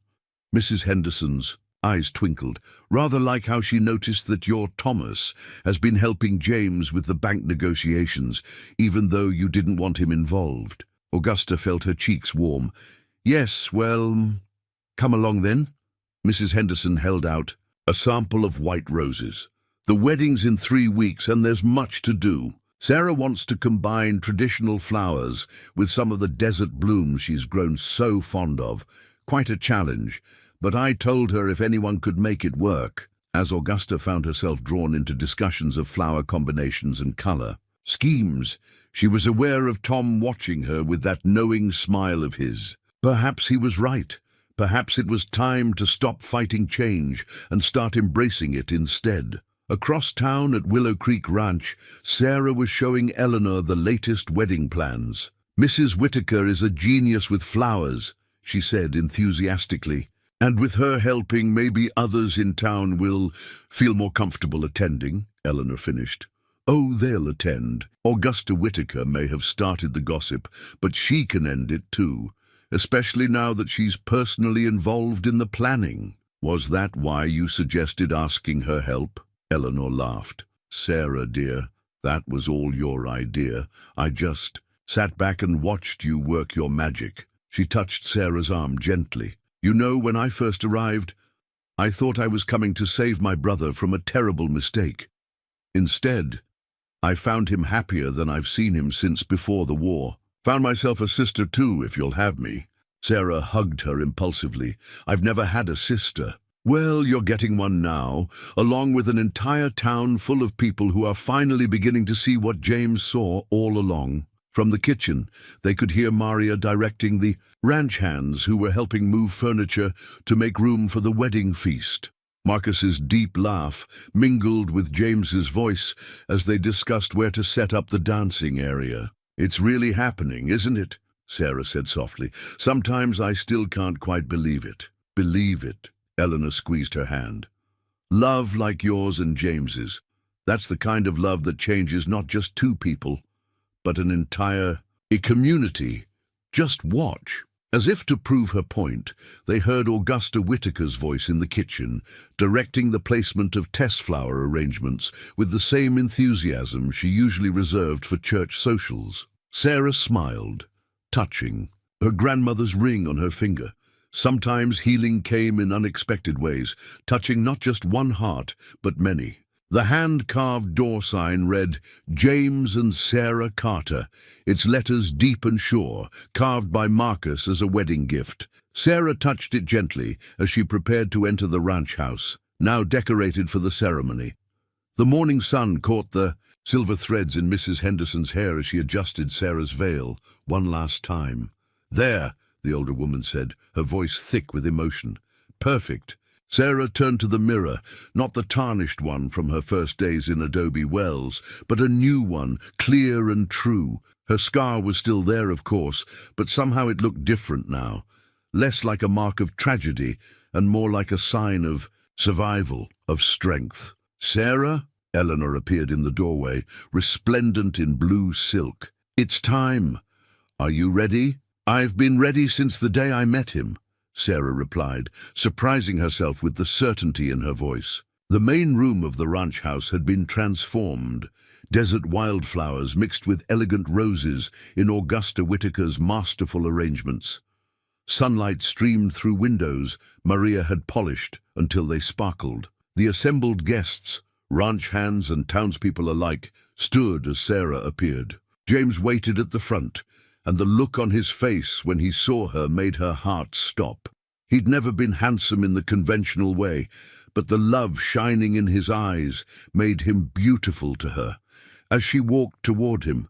Mrs. Henderson's eyes twinkled, "Rather like how she noticed that your Thomas has been helping James with the bank negotiations, even though you didn't want him involved." Augusta felt her cheeks warm. "Yes, well, come along then." Mrs. Henderson held out a sample of white roses. "The wedding's in 3 weeks and there's much to do. Sarah wants to combine traditional flowers with some of the desert blooms she's grown so fond of. Quite a challenge, but I told her if anyone could make it work." As Augusta found herself drawn into discussions of flower combinations and color schemes, she was aware of Tom watching her with that knowing smile of his. Perhaps he was right. Perhaps it was time to stop fighting change and start embracing it instead. Across town at Willow Creek Ranch, Sarah was showing Eleanor the latest wedding plans. "Mrs. Whittaker is a genius with flowers," she said enthusiastically. "And with her helping, maybe others in town will feel more comfortable attending," Eleanor finished. "Oh, they'll attend. Augusta Whittaker may have started the gossip, but she can end it too, especially now that she's personally involved in the planning." "Was that why you suggested asking her help?" Eleanor laughed. "Sarah, dear, that was all your idea. I just sat back and watched you work your magic." She touched Sarah's arm gently. "You know, when I first arrived, I thought I was coming to save my brother from a terrible mistake. Instead, I found him happier than I've seen him since before the war. Found myself a sister too, if you'll have me." Sarah hugged her impulsively. "I've never had a sister." Well, you're getting one now, along with an entire town full of people who are finally beginning to see what James saw all along. From the kitchen, they could hear Maria directing the ranch hands who were helping move furniture to make room for the wedding feast. Marcus's deep laugh mingled with James's voice as they discussed where to set up the dancing area. "It's really happening, isn't it?" Sarah said softly. "Sometimes I still can't quite believe it." "Believe it." Eleanor squeezed her hand. "Love like yours and James's. That's the kind of love that changes not just two people, but an entire community. Just watch." As if to prove her point, they heard Augusta Whitaker's voice in the kitchen, directing the placement of test flower arrangements with the same enthusiasm she usually reserved for church socials. Sarah smiled, touching her grandmother's ring on her finger. Sometimes healing came in unexpected ways, touching not just one heart, but many. The hand-carved door sign read, "James and Sarah Carter," its letters deep and sure, carved by Marcus as a wedding gift. Sarah touched it gently as she prepared to enter the ranch house, now decorated for the ceremony. The morning sun caught the silver threads in Mrs. Henderson's hair as she adjusted Sarah's veil one last time. "There," the older woman said, her voice thick with emotion. "Perfect." Sarah turned to the mirror, not the tarnished one from her first days in Adobe Wells, but a new one, clear and true. Her scar was still there, of course, but somehow it looked different now. Less like a mark of tragedy, and more like a sign of survival, of strength. "Sarah?" Eleanor appeared in the doorway, resplendent in blue silk. "It's time. Are you ready?" "I've been ready since the day I met him," Sarah replied, surprising herself with the certainty in her voice. The main room of the ranch house had been transformed. Desert wildflowers mixed with elegant roses in Augusta Whitaker's masterful arrangements. Sunlight streamed through windows Maria had polished until they sparkled. The assembled guests, ranch hands and townspeople alike, stood as Sarah appeared. James waited at the front, and the look on his face when he saw her made her heart stop. He'd never been handsome in the conventional way, but the love shining in his eyes made him beautiful to her. As she walked toward him,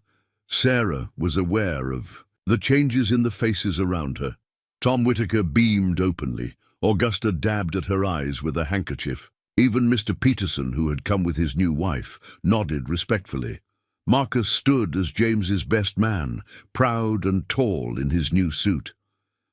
Sarah was aware of the changes in the faces around her. Tom Whitaker beamed openly. Augusta dabbed at her eyes with a handkerchief. Even Mr. Peterson, who had come with his new wife, nodded respectfully. Marcus stood as James's best man, proud and tall in his new suit.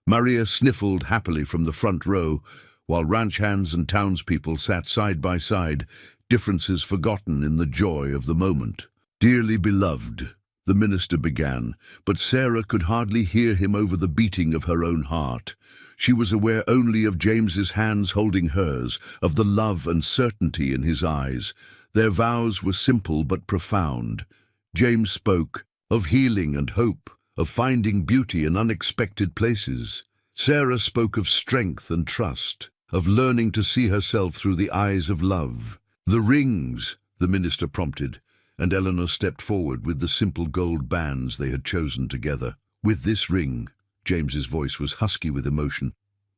Maria sniffled happily from the front row, while ranch hands and townspeople sat side by side, differences forgotten in the joy of the moment. "Dearly beloved," the minister began, but Sarah could hardly hear him over the beating of her own heart. She was aware only of James's hands holding hers, of the love and certainty in his eyes. Their vows were simple but profound. James spoke of healing and hope, of finding beauty in unexpected places. Sarah spoke of strength and trust, of learning to see herself through the eyes of love. "The rings," the minister prompted, and Eleanor stepped forward with the simple gold bands they had chosen together. "With this ring," James's voice was husky with emotion,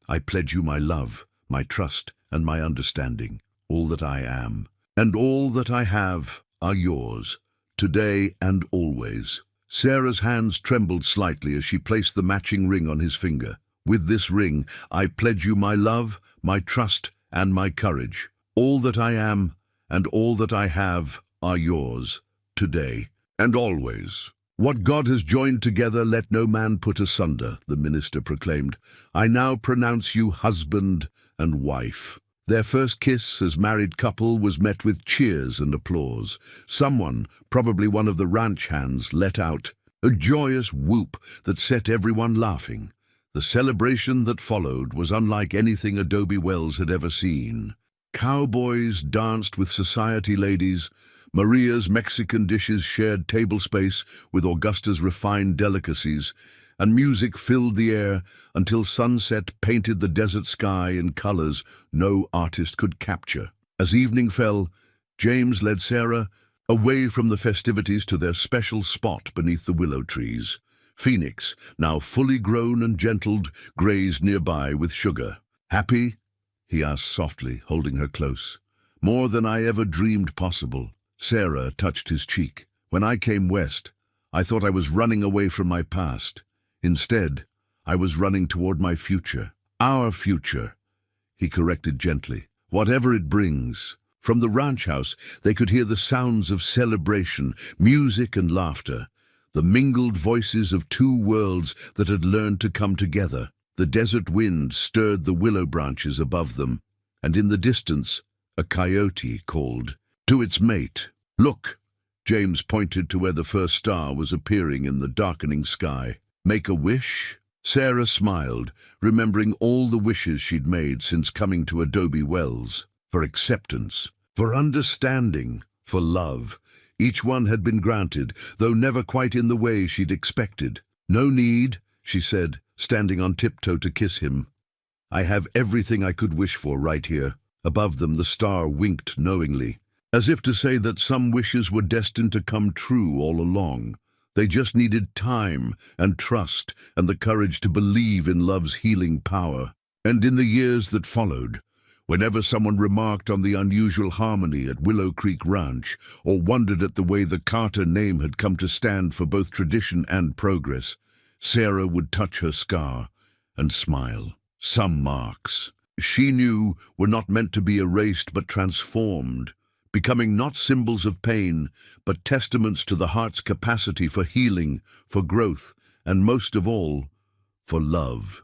"I pledge you my love, my trust, and my understanding. All that I am, and all that I have, are yours, today and always." Sarah's hands trembled slightly as she placed the matching ring on his finger. "With this ring, I pledge you my love, my trust, and my courage. All that I am, and all that I have, are yours, today and always." "What God has joined together, let no man put asunder," the minister proclaimed. "I now pronounce you husband and wife." Their first kiss as married couple was met with cheers and applause. Someone, probably one of the ranch hands, let out a joyous whoop that set everyone laughing. The celebration that followed was unlike anything Adobe Wells had ever seen. Cowboys danced with society ladies. Maria's Mexican dishes shared table space with Augusta's refined delicacies, and music filled the air until sunset painted the desert sky in colors no artist could capture. As evening fell, James led Sarah away from the festivities to their special spot beneath the willow trees. Phoenix, now fully grown and gentled, grazed nearby with Sugar. "Happy?" he asked softly, holding her close. More than I ever dreamed possible. Sarah touched his cheek. When I came west, I thought I was running away from my past. Instead, I was running toward my future. Our future, he corrected gently. Whatever it brings. From the ranch house, they could hear the sounds of celebration, music and laughter, the mingled voices of two worlds that had learned to come together. The desert wind stirred the willow branches above them, and in the distance, a coyote called to its mate. Look! James pointed to where the first star was appearing in the darkening sky. Make a wish? Sarah smiled, remembering all the wishes she'd made since coming to Adobe Wells. For acceptance, for understanding, for love. Each one had been granted, though never quite in the way she'd expected. No need, she said, standing on tiptoe to kiss him. I have everything I could wish for right here. Above them the star winked knowingly, as if to say that some wishes were destined to come true all along. They just needed time and trust and the courage to believe in love's healing power. And in the years that followed, whenever someone remarked on the unusual harmony at Willow Creek Ranch or wondered at the way the Carter name had come to stand for both tradition and progress, Sarah would touch her scar and smile. Some marks, she knew, were not meant to be erased but transformed, becoming not symbols of pain, but testaments to the heart's capacity for healing, for growth, and most of all, for love.